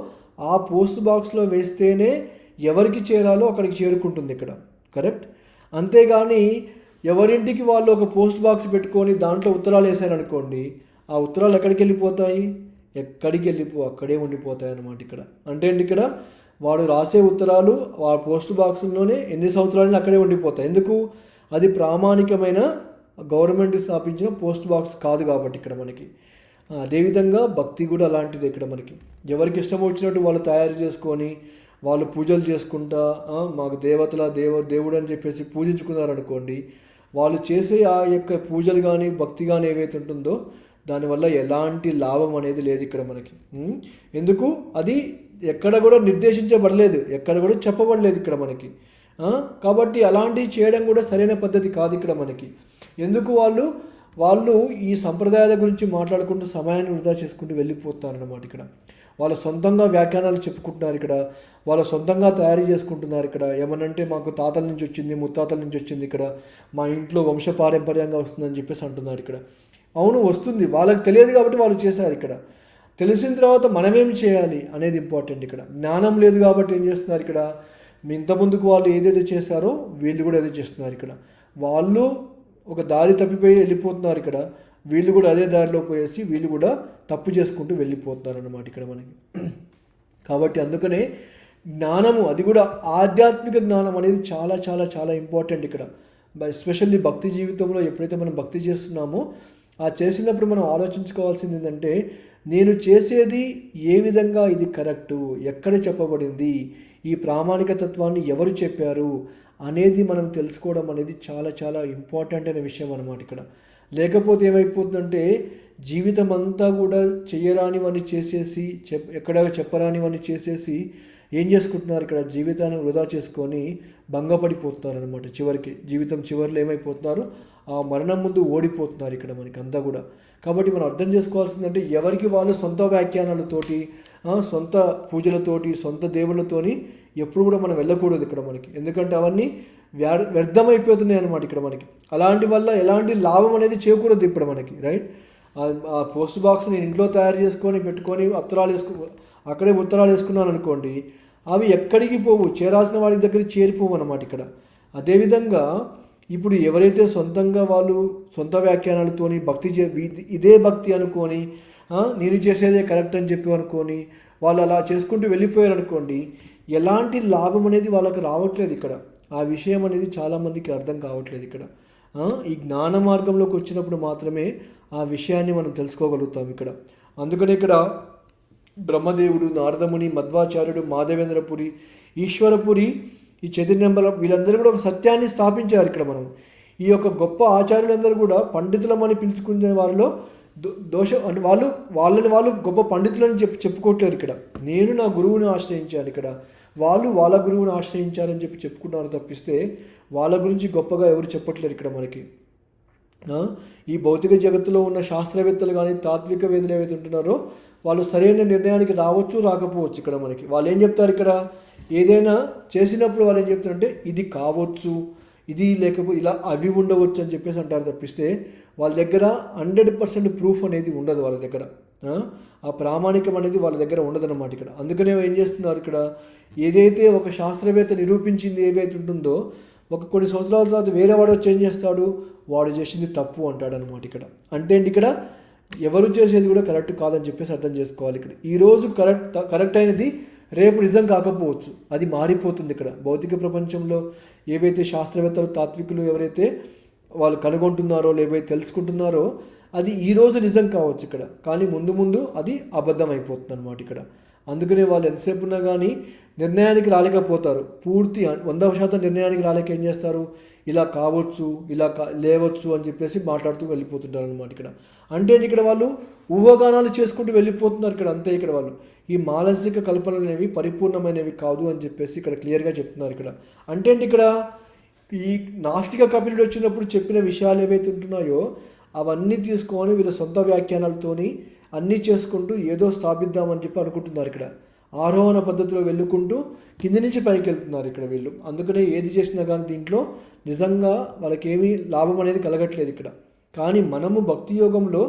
ఆ పోస్ట్ బాక్స్లో వేస్తేనే ఎవరికి చేరాలో అక్కడికి చేరుకుంటుంది ఇక్కడ. కరెక్ట్. అంతేగాని ఎవరింటికి వాళ్ళు ఒక పోస్ట్ బాక్స్ పెట్టుకొని దాంట్లో ఉత్తరాలు వేసారనుకోండి, ఆ ఉత్తరాలు ఎక్కడికి వెళ్ళిపోతాయి, అక్కడే ఉండిపోతాయి అన్నమాట ఇక్కడ. అంటే ఏంటి, ఇక్కడ వాడు రాసే ఉత్తరాలు ఆ పోస్ట్ బాక్సుల్లోనే ఎన్ని సంవత్సరాలని అక్కడే ఉండిపోతాయి. ఎందుకు? అది ప్రామాణికమైన గవర్నమెంట్ స్థాపించిన పోస్ట్ బాక్స్ కాదు కాబట్టి ఇక్కడ మనకి. అదేవిధంగా భక్తి కూడా అలాంటిది ఇక్కడ మనకి. ఎవరికి ఇష్టం వచ్చినట్టు వాళ్ళు తయారు చేసుకొని వాళ్ళు పూజలు చేసుకుంటా మాకు దేవుడు అని చెప్పేసి పూజించుకున్నారనుకోండి, వాళ్ళు చేసే ఆ యొక్క పూజలు కానీ భక్తి కానీ ఏవైతే ఉంటుందో దానివల్ల ఎలాంటి లాభం అనేది లేదు ఇక్కడ మనకి. ఎందుకు? అది ఎక్కడ కూడా నిర్దేశించబడలేదు, ఎక్కడ కూడా చెప్పబడలేదు ఇక్కడ మనకి. కాబట్టి అలాంటివి చేయడం కూడా సరైన పద్ధతి కాదు ఇక్కడ మనకి. ఎందుకు? వాళ్ళు ఈ సంప్రదాయాల గురించి మాట్లాడుకుంటూ సమయాన్ని వృధా చేసుకుంటూ వెళ్ళిపోతారన్నమాట ఇక్కడ. వాళ్ళ సొంతంగా వ్యాఖ్యానాలు చెప్పుకుంటున్నారు ఇక్కడ, వాళ్ళ సొంతంగా తయారు చేసుకుంటున్నారు ఇక్కడ. ఏమనంటే మాకు తాతల నుంచి వచ్చింది, ముత్తాతల నుంచి వచ్చింది ఇక్కడ, మా ఇంట్లో వంశపారంపర్యంగా వస్తుందని చెప్పేసి అంటున్నారు ఇక్కడ. అవును వస్తుంది, వాళ్ళకి తెలియదు కాబట్టి వాళ్ళు చేశారు ఇక్కడ. తెలిసిన తర్వాత మనమేం చేయాలి అనేది ఇంపార్టెంట్ ఇక్కడ. జ్ఞానం లేదు కాబట్టి ఏం చేస్తున్నారు ఇక్కడ, ఇంతకుముందుకు వాళ్ళు ఏదైతే చేశారో వీళ్ళు కూడా అదే చేస్తున్నారు ఇక్కడ. వాళ్ళు ఒక దారి తప్పిపోయి వెళ్ళిపోతున్నారు ఇక్కడ. వీళ్ళు కూడా అదే దారిలో పోయేసి వీళ్ళు కూడా తప్పు చేసుకుంటూ వెళ్ళిపోతున్నారు అన్నమాట ఇక్కడ మనకి. కాబట్టి అందుకనే జ్ఞానము, అది కూడా ఆధ్యాత్మిక జ్ఞానం అనేది చాలా చాలా చాలా ఇంపార్టెంట్ ఇక్కడ. ఎస్పెషల్లీ భక్తి జీవితంలో ఎప్పుడైతే మనం భక్తి చేస్తున్నామో ఆ చేసినప్పుడు మనం ఆలోచించుకోవాల్సింది ఏంటంటే, నేను చేసేది ఏ విధంగా ఇది కరెక్టు, ఎక్కడ చెప్పబడింది, ఈ ప్రామాణిక తత్వాన్ని ఎవరు చెప్పారు అనేది మనం తెలుసుకోవడం అనేది చాలా చాలా ఇంపార్టెంట్ అనే విషయం అన్నమాట ఇక్కడ. లేకపోతే ఏమైపోతుందంటే జీవితం అంతా కూడా చేయరానివన్నీ చేసేసి ఎక్కడ చెప్పరానివన్నీ చేసేసి ఏం చేసుకుంటున్నారు ఇక్కడ, జీవితాన్ని వృధా చేసుకొని భంగపడిపోతున్నారు అనమాట. చివరికి జీవితం చివరిలో ఏమైపోతున్నారు, ఆ మరణం ముందు ఓడిపోతున్నారు ఇక్కడ మనకి అంతా కూడా. కాబట్టి మనం అర్థం చేసుకోవాల్సిందంటే ఎవరికి వాళ్ళు సొంత వ్యాఖ్యానాలతోటి, సొంత పూజలతోటి, సొంత దేవుళ్ళతోని ఎప్పుడు కూడా మనం వెళ్ళకూడదు ఇక్కడ మనకి. ఎందుకంటే అవన్నీ వ్యర్థమైపోతున్నాయి అనమాట ఇక్కడ మనకి. అలాంటి వల్ల ఎలాంటి లాభం అనేది చేకూరదు ఇప్పుడు మనకి, రైట్. ఆ పోస్ట్ బాక్స్ నేను ఇంట్లో తయారు చేసుకొని పెట్టుకొని అక్కడే ఉత్తరాలు వేసుకున్నాను అనుకోండి, అవి ఎక్కడికి పోవు, చేరాల్సిన వాడి దగ్గరికి చేరిపోవు అన్నమాట ఇక్కడ. అదేవిధంగా ఇప్పుడు ఎవరైతే సొంతంగా వాళ్ళు సొంత వ్యాఖ్యానాలతోని భక్తి ఇదే భక్తి అనుకొని నేను చేసేదే కరెక్ట్ అని చెప్పి అనుకొని వాళ్ళు అలా చేసుకుంటూ వెళ్ళిపోయారు అనుకోండి, ఎలాంటి లాభం అనేది వాళ్ళకి రావట్లేదు ఇక్కడ. ఆ విషయం అనేది చాలామందికి అర్థం కావట్లేదు ఇక్కడ. ఈ జ్ఞాన మార్గంలోకి వచ్చినప్పుడు మాత్రమే ఆ విషయాన్ని మనం తెలుసుకోగలుగుతాం ఇక్కడ. అందుకని ఇక్కడ బ్రహ్మదేవుడు, నారదముని, మధ్వాచార్యుడు, మాధవేంద్రపురి, ఈశ్వరపురి, ఈ చైతన్యంబల వీళ్ళందరూ కూడా ఒక సత్యాన్ని స్థాపించారు ఇక్కడ. మనం ఈ యొక్క గొప్ప ఆచార్యులందరూ కూడా పండితులమని పిలుచుకునే వారిలో దోషం అంటే వాళ్ళు గొప్ప పండితులని చెప్పుకోవట్లేరు ఇక్కడ. నేను నా గురువుని ఆశ్రయించాను ఇక్కడ, వాళ్ళు వాళ్ళ గురువుని ఆశ్రయించారని చెప్పుకుంటున్నారు తప్పిస్తే వాళ్ళ గురించి గొప్పగా ఎవరు చెప్పట్లేరు ఇక్కడ మనకి. ఈ భౌతిక జగత్తులో ఉన్న శాస్త్రవేత్తలు కానీ తాత్విక వేదులు ఏవైతే ఉంటున్నారో వాళ్ళు సరైన నిర్ణయానికి రావచ్చు రాకపోవచ్చు ఇక్కడ మనకి. వాళ్ళు ఏం చెప్తారు ఇక్కడ, ఏదైనా చేసినప్పుడు వాళ్ళు ఏం చెప్తారంటే ఇది కావచ్చు, ఇది లేకపోతే ఇలా అవి ఉండవచ్చు అని చెప్పేసి అంటారు తప్పిస్తే వాళ్ళ దగ్గర 100% ప్రూఫ్ అనేది ఉండదు వాళ్ళ దగ్గర. ఆ ప్రామాణికం అనేది వాళ్ళ దగ్గర ఉండదన్నమాట ఇక్కడ. అందుకనే ఏం చేస్తున్నారు ఇక్కడ, ఏదైతే ఒక శాస్త్రవేత్త నిరూపించింది ఏదైతే ఉంటుందో కొన్ని సంవత్సరాల తర్వాత వేరే వాడు వచ్చి ఏం చేస్తాడు, వాడు చేసింది తప్పు అంటాడు అనమాట ఇక్కడ. అంటే ఇక్కడ ఎవరు చేసేది కూడా కరెక్ట్ కాదని చెప్పేసి అర్థం చేసుకోవాలి ఇక్కడ. ఈరోజు కరెక్ట్ అయినది రేపు నిజం కాకపోవచ్చు, అది మారిపోతుంది ఇక్కడ. భౌతిక ప్రపంచంలో ఏవైతే శాస్త్రవేత్తలు తాత్వికులు ఎవరైతే వాళ్ళు కనుగొంటున్నారో లేవైతే తెలుసుకుంటున్నారో అది ఈరోజు నిజం కావచ్చు ఇక్కడ, కానీ ముందు అది అబద్ధం అయిపోతుంది అనమాట ఇక్కడ. అందుకనే వాళ్ళు ఎంతసేపు ఉన్నా కానీ నిర్ణయానికి రాలేకపోతారు. పూర్తి 100% నిర్ణయానికి రాలేక ఏం చేస్తారు, ఇలా కావచ్చు, ఇలా లేవచ్చు అని చెప్పేసి మాట్లాడుతూ వెళ్ళిపోతుంటారు అనమాట ఇక్కడ. అంటే ఇక్కడ వాళ్ళు ఊహాగానాలు చేసుకుంటూ వెళ్ళిపోతున్నారు ఇక్కడ. అంతే ఇక్కడ వాళ్ళు ఈ మానసిక కల్పనలు అనేవి పరిపూర్ణమైనవి కాదు అని చెప్పేసి ఇక్కడ క్లియర్గా చెప్తున్నారు ఇక్కడ. అంటే ఇక్కడ ఈ నాస్తిక కపిలుడు వచ్చినప్పుడు చెప్పిన విషయాలు ఏవైతే ఉంటున్నాయో అవన్నీ తీసుకొని వీళ్ళ సొంత వ్యాఖ్యానాలతోని అన్నీ చేసుకుంటూ ఏదో స్థాపిద్దామని చెప్పి అనుకుంటున్నారు ఇక్కడ. ఆరోహణ పద్ధతిలో వెళ్ళుకుంటూ కింది నుంచి పైకి వెళ్తున్నారు ఇక్కడ వీళ్ళు. అందుకనే ఏది చేసినా కానీ దీంట్లో నిజంగా వాళ్ళకి ఏమీ లాభం అనేది కలగట్లేదు ఇక్కడ. కానీ మనము భక్తి యోగంలో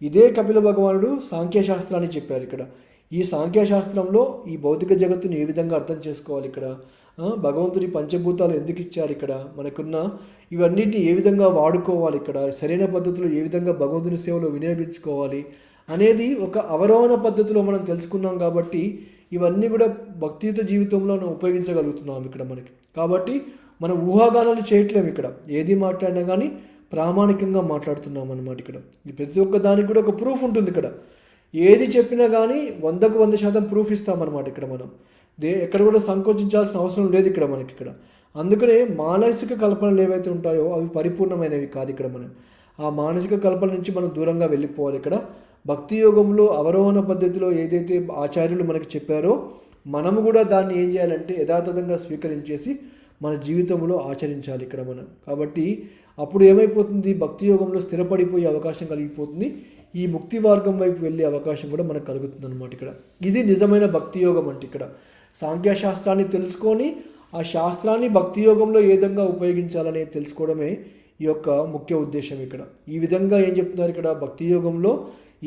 ఇదే కపిల భగవానుడు సాంఖ్యశాస్త్రాన్ని చెప్పారు ఇక్కడ. ఈ సాంఖ్యశాస్త్రంలో ఈ భౌతిక జగత్తుని ఏ విధంగా అర్థం చేసుకోవాలి ఇక్కడ, భగవంతుని పంచభూతాలు ఎందుకు ఇచ్చారు ఇక్కడ, మనకున్న ఇవన్నిటిని ఏ విధంగా వాడుకోవాలి ఇక్కడ, సరైన పద్ధతిలో ఏ విధంగా భగవంతుని సేవలో వినియోగించుకోవాలి అనేది ఒక అవరోహణ పద్ధతిలో మనం తెలుసుకున్నాం. కాబట్టి ఇవన్నీ కూడా భక్తియుత జీవితంలో మనం ఉపయోగించగలుగుతున్నాం ఇక్కడ మనకి. కాబట్టి మనం ఊహాగానాలు చేయట్లేము ఇక్కడ. ఏది మాట్లాడినా కానీ ప్రామాణికంగా మాట్లాడుతున్నాం అన్నమాట ఇక్కడ. ప్రతి ఒక్క దానికి కూడా ఒక ప్రూఫ్ ఉంటుంది ఇక్కడ. ఏది చెప్పినా కానీ 100కు 100% ప్రూఫ్ ఇస్తామన్నమాట ఇక్కడ మనం. ఎక్కడ కూడా సంకోచించాల్సిన అవసరం లేదు ఇక్కడ మనకి ఇక్కడ. అందుకనే మానసిక కల్పనలు ఏవైతే ఉంటాయో అవి పరిపూర్ణమైనవి కాదు ఇక్కడ మనం. ఆ మానసిక కల్పన నుంచి మనం దూరంగా వెళ్ళిపోవాలి ఇక్కడ. భక్తి యోగంలో అవరోహణ పద్ధతిలో ఏదైతే ఆచార్యులు మనకి చెప్పారో మనము కూడా దాన్ని ఏం చేయాలంటే యథాతథంగా స్వీకరించేసి మన జీవితంలో ఆచరించాలి ఇక్కడ మనం. కాబట్టి అప్పుడు ఏమైపోతుంది, భక్తి యోగంలో స్థిరపడిపోయే అవకాశం కలిగిపోతుంది. ఈ ముక్తి మార్గం వైపు వెళ్ళే అవకాశం కూడా మనకు కలుగుతుంది అనమాట ఇక్కడ. ఇది నిజమైన భక్తి యోగం అంటే ఇక్కడ సాంఖ్యశాస్త్రాన్ని తెలుసుకొని ఆ శాస్త్రాన్ని భక్తి యోగంలో ఏ విధంగా ఉపయోగించాలని తెలుసుకోవడమే ఈ యొక్క ముఖ్య ఉద్దేశం ఇక్కడ. ఈ విధంగా ఏం చెప్తున్నారు ఇక్కడ, భక్తి యోగంలో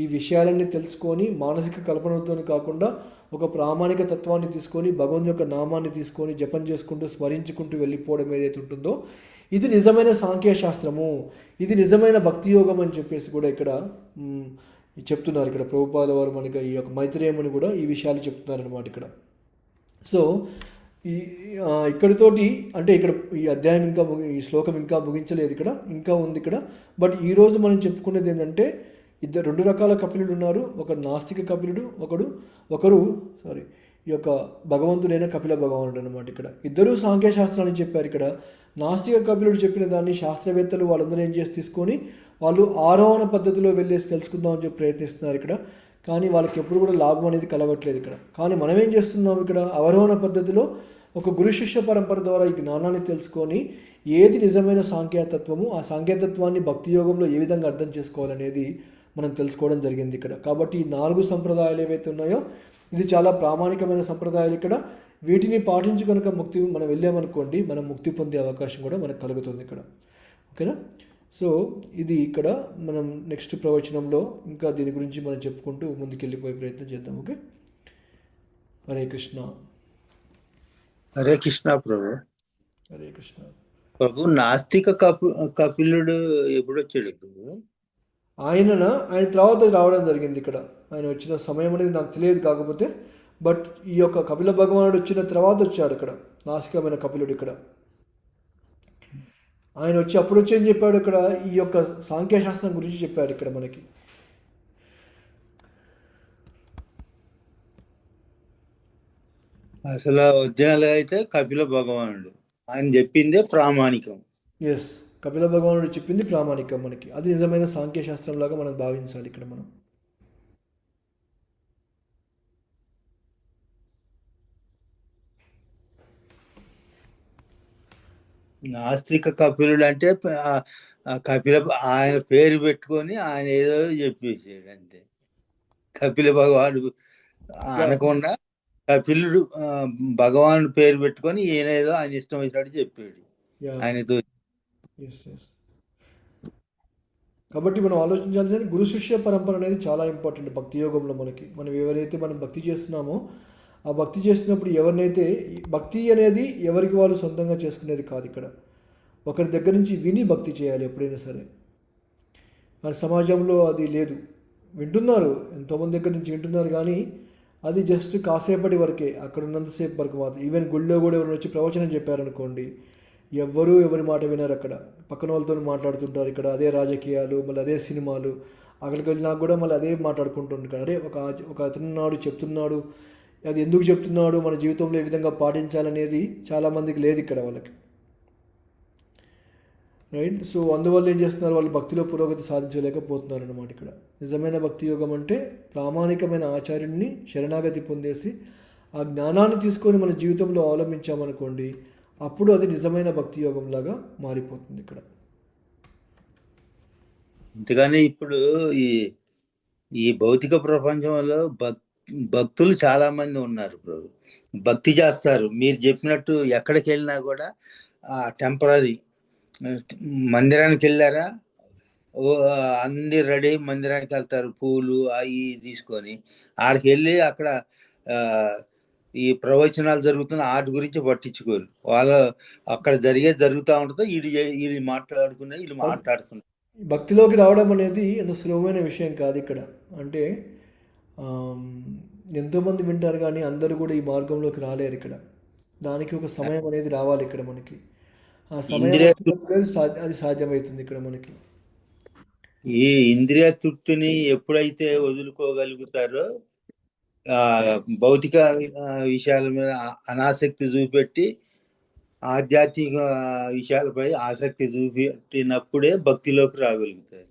ఈ విషయాలన్నీ తెలుసుకొని మానసిక కల్పనలతో కాకుండా ఒక ప్రామాణిక తత్వాన్ని తీసుకొని భగవంతుని యొక్క నామాన్ని తీసుకొని జపం చేసుకుంటూ స్మరించుకుంటూ వెళ్ళిపోవడం ఏదైతే ఉంటుందో ఇది నిజమైన సాంఖ్య శాస్త్రము, ఇది నిజమైన భక్తి యోగం అని చెప్పేసి కూడా ఇక్కడ మ్, చెప్తున్నారు. ఇక్కడ ప్రభుపాద వారు మనకి ఈ యొక్క మైత్రేయముని కూడా ఈ విషయాలు చెప్తున్నారు అనమాట ఇక్కడ. సో ఈ ఇక్కడితోటి అంటే ఇక్కడ ఈ అధ్యాయం ఇంకా ఈ శ్లోకం ఇంకా ముగించలేదు, ఇక్కడ ఇంకా ఉంది ఇక్కడ. బట్ ఈరోజు మనం చెప్పుకునేది ఏంటంటే రెండు రకాల కపిలుడు ఉన్నారు. ఒకడు నాస్తిక కపిలుడు, ఒకరు ఈ యొక్క భగవంతుడైన కపిల భగవానుడు అనమాట. ఇక్కడ ఇద్దరూ సాంఖ్యశాస్త్రాన్ని చెప్పారు. ఇక్కడ నాస్తిక కపిలుడు చెప్పిన దాన్ని శాస్త్రవేత్తలు వాళ్ళందరూ ఏం చేసి తీసుకొని వాళ్ళు ఆరోహణ పద్ధతిలో వెళ్ళేసి తెలుసుకుందామని చెప్పి ప్రయత్నిస్తున్నారు ఇక్కడ. కానీ వాళ్ళకి ఎప్పుడు కూడా లాభం అనేది కలగట్లేదు ఇక్కడ. కానీ మనం ఏం చేస్తున్నాం ఇక్కడ అవరోహణ పద్ధతిలో ఒక గురు శిష్య పరంపర ద్వారా ఈ జ్ఞానాన్ని తెలుసుకొని ఏది నిజమైన సాంఖ్యతత్వము, ఆ సాంఖ్యతత్వాన్ని భక్తి యోగంలో ఏ విధంగా అర్థం చేసుకోవాలనేది మనం తెలుసుకోవడం జరిగింది ఇక్కడ. కాబట్టి ఈ 4 సంప్రదాయాలు ఏవైతే ఉన్నాయో ఇది చాలా ప్రామాణికమైన సంప్రదాయాలు ఇక్కడ. వీటిని పాటించి కనుక మనం వెళ్ళామనుకోండి, మనం ముక్తి పొందే అవకాశం కూడా మనకు కలుగుతుంది ఇక్కడ. ఓకేనా? సో ఇది ఇక్కడ మనం నెక్స్ట్ ప్రవచనంలో ఇంకా దీని గురించి మనం చెప్పుకుంటూ ముందుకెళ్ళిపోయే ప్రయత్నం చేద్దాం. ఓకే, హరే కృష్ణ. హరే కృష్ణ ప్రభు. హరే కృష్ణ. ప్రభు నాస్తిక కపిలుడు ఎప్పుడు వచ్చాడు ప్రభు? ఆయన తర్వాత రావడం జరిగింది ఇక్కడ. ఆయన వచ్చిన సమయం అనేది నాకు తెలియదు, కాకపోతే బట్ ఈ యొక్క కపిల భగవానుడు వచ్చిన తర్వాత వచ్చాడు ఇక్కడ నాస్తికమైన కపిలుడు ఇక్కడ. ఆయన అప్పుడు వచ్చి ఏం చెప్పాడు ఇక్కడ, ఈ యొక్క సాంఖ్యశాస్త్రం గురించి చెప్పాడు ఇక్కడ మనకి. అసలు ఒరిజినల్ గా అయితే కపిల భగవానుడు ఆయన చెప్పిందే ప్రామాణికం. ఎస్, కపిల భగవానుడు చెప్పింది ప్రామాణికం మనకి. అది నిజమైన సాంఖ్యశాస్త్రం లాగా మనం భావించాలి ఇక్కడ మనం. నాస్తిక కపిలుడు అంటే కపిల ఆయన పేరు పెట్టుకొని ఆయన ఏదో చెప్పేసాడు అంతే. కపిల భగవానుడు అనకుండా కపిలుడు భగవానుడు పేరు పెట్టుకొని ఈయన ఏదో ఆయన ఇష్టం వచ్చినట్టు చెప్పాడు ఆయనతో. కాబట్టి మనం ఆలోచించాల్సిన గురు శిష్య పరంపర అనేది చాలా ఇంపార్టెంట్ భక్తి యోగంలో మనకి. మనం ఎవరైతే మనం భక్తి చేస్తున్నామో ఆ భక్తి చేసినప్పుడు ఎవరినైతే భక్తి అనేది ఎవరికి వాళ్ళు సొంతంగా చేసుకునేది కాదు ఇక్కడ. ఒకరి దగ్గర నుంచి విని భక్తి చేయాలి ఎప్పుడైనా సరే. మన సమాజంలో అది లేదు. వింటున్నారు, ఎంతోమంది దగ్గర నుంచి వింటున్నారు, కానీ అది జస్ట్ కాసేపటి వరకే, అక్కడ ఉన్నంతసేపు వరకు మాత్రం. ఈవెన్ గుళ్ళో కూడా ఎవరు వచ్చి ప్రవచనం చెప్పారనుకోండి, ఎవరి మాట వినరు అక్కడ. పక్కన వాళ్ళతో మాట్లాడుతుంటారు ఇక్కడ. అదే రాజకీయాలు, మళ్ళీ అదే సినిమాలు. అక్కడికి వెళ్ళినా కూడా మళ్ళీ అదే మాట్లాడుకుంటుంటారు. అరే ఒక అతనున్నాడు చెప్తున్నాడు, అది ఎందుకు చెప్తున్నాడు, మన జీవితంలో ఏ విధంగా పాటించాలనేది చాలామందికి లేదు ఇక్కడ వాళ్ళకి. రైట్? సో అందువల్ల ఏం చేస్తున్నారు, వాళ్ళు భక్తిలో పురోగతి సాధించలేకపోతున్నారు అన్నమాట ఇక్కడ. నిజమైన భక్తి యోగం అంటే ప్రామాణికమైన ఆచార్యుడిని శరణాగతి పొందేసి ఆ జ్ఞానాన్ని తీసుకొని మన జీవితంలో అవలంబించామనుకోండి, అప్పుడు అది నిజమైన భక్తి యోగంలాగా మారిపోతుంది ఇక్కడ. అంతేగాని ఇప్పుడు ఈ భౌతిక ప్రపంచంలో భక్తులు చాలా మంది ఉన్నారు ప్రభు. భక్తి చేస్తారు, మీరు చెప్పినట్టు ఎక్కడికి వెళ్ళినా కూడా టెంపరీ. మందిరానికి వెళ్ళారా, అన్ని రెడీ మందిరానికి వెళ్తారు, పూలు అవి తీసుకొని. ఆడికి వెళ్ళి అక్కడ ఈ ప్రవచనాలు జరుగుతున్న వాటి గురించి పట్టించుకోరు. వాళ్ళు అక్కడ జరుగుతూ ఉంటుందో వీళ్ళు మాట్లాడుకున్నారు. భక్తిలోకి రావడం అనేది ఎంత సులభమైన విషయం కాదు ఇక్కడ. అంటే ఎంతోమంది వింటారు, కానీ అందరూ కూడా ఈ మార్గంలోకి రాలేరు ఇక్కడ. దానికి ఒక సమయం అనేది రావాలి ఇక్కడ మనకి. ఆ సమయం అది సాధ్యమవుతుంది ఇక్కడ మనకి. ఈ ఇంద్రియ తృప్తిని ఎప్పుడైతే వదులుకోగలుగుతారో భౌతిక విషయాల మీద అనాసక్తి చూపెట్టి ఆధ్యాత్మిక విషయాలపై ఆసక్తి చూపెట్టినప్పుడే భక్తిలోకి రాగలుగుతారు.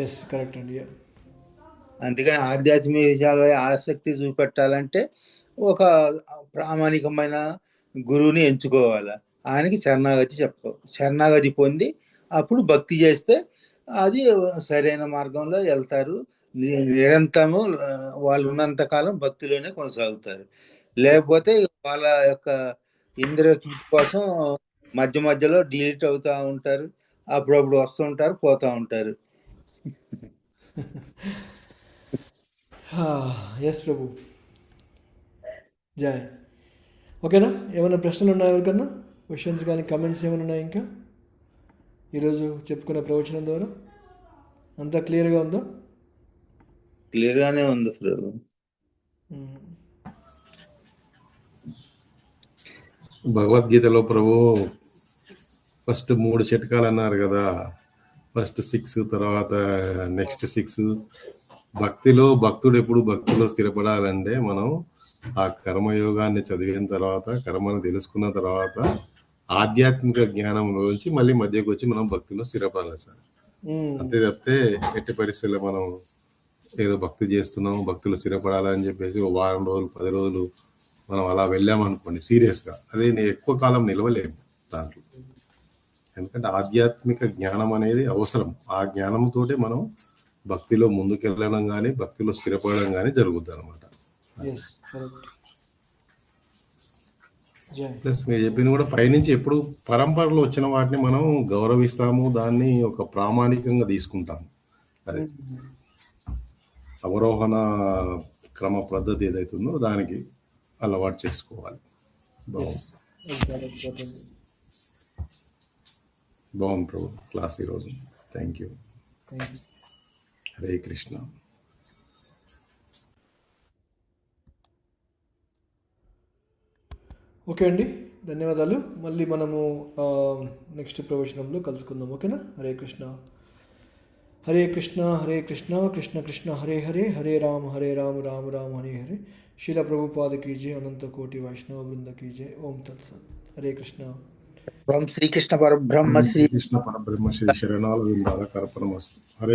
ఎస్, కరెక్ట్ అండి. అందుకని ఆధ్యాత్మిక విషయాలపై ఆసక్తి చూపెట్టాలంటే ఒక ప్రామాణికమైన గురువుని ఎంచుకోవాలి. ఆయనకి శరణాగతి పొంది అప్పుడు భక్తి చేస్తే అది సరైన మార్గంలో వెళ్తారు. నిరంతరము వాళ్ళు ఉన్నంత కాలం భక్తిలోనే కొనసాగుతారు. లేకపోతే వాళ్ళ యొక్క ఇంద్రియ తృప్తి కోసం మధ్యలో డిలీట్ అవుతూ ఉంటారు, అప్పుడప్పుడు వస్తుంటారు, పోతూ ఉంటారు. ఎస్ ప్రభు, జై. ఓకేనా? ఏమైనా ప్రశ్నలు ఉన్నాయా ఎవరికన్నా? క్వశ్చన్స్ కానీ కమెంట్స్ ఏమైనా ఉన్నాయి ఇంకా? ఈరోజు చెప్పుకునే ప్రవచనం ద్వారా అంతా క్లియర్గా ఉందా? క్లియర్ గానే ఉంది ప్రభు. ఉమ్. భగవద్గీతలో ప్రభు ఫస్ట్ 3 చిట్కాలు అన్నారు కదా. ఫస్ట్ 6, తర్వాత నెక్స్ట్ 6. భక్తిలో భక్తుడు ఎప్పుడు భక్తిలో స్థిరపడాలంటే మనం ఆ కర్మయోగాన్ని చదివిన తర్వాత, కర్మను తెలుసుకున్న తర్వాత ఆధ్యాత్మిక జ్ఞానంలోంచి మళ్ళీ మధ్యకు వచ్చి మనం భక్తిలో స్థిరపడాలి సార్. ఉమ్. అంతే తప్పితే ఎట్టి పరిస్థితుల్లో మనం ఏదో భక్తి చేస్తున్నాం, భక్తులు స్థిరపడాలని చెప్పేసి ఓ వారం రోజులు 10 రోజులు మనం అలా వెళ్ళామనుకోండి సీరియస్గా, అదే ఎక్కువ కాలం నిలవలేము దాంట్లో. ఎందుకంటే ఆధ్యాత్మిక జ్ఞానం అనేది అవసరం. ఆ జ్ఞానంతోటే మనం భక్తిలో ముందుకెళ్ళడం కానీ, భక్తిలో స్థిరపడడం కానీ జరుగుద్ది అనమాట. Yes, correct. జై. ప్లస్ మీరు చెప్పింది కూడా పైనుంచి ఎప్పుడు పరంపరలో వచ్చిన వాటిని మనం గౌరవిస్తాము, దాన్ని ఒక ప్రామాణికంగా తీసుకుంటాము. అది అవరోహణ క్రమ పద్ధతి ఏదైతుందో దానికి అలవాటు చేసుకోవాలి. బాగుంది బాగుంది ప్రభు క్లాస్ ఈరోజు. Thank you. Thank you. Hare Krishna. Okay అండి, ధన్యవాదాలు. మళ్ళీ మనము నెక్స్ట్ ప్రవచనంలో కలుసుకుందాం. ఓకేనా? హరే కృష్ణ. హరే కృష్ణ హరే కృష్ణ కృష్ణ కృష్ణ హరే హరే, హరే రామ రామ రామ హరే హరే. శీల ప్రభుపాద కీ జై, అనంత కోటి వైష్ణవ బృంద కీ జై. ఓం తత్సత్. హరే కృష్ణ. శ్రీకృష్ణ పరబ్రహ్మ శ్రీ కృష్ణ పరబ్రహ్మ శ్రీ శరణాల విందాల కర్పణమస్తు. హరే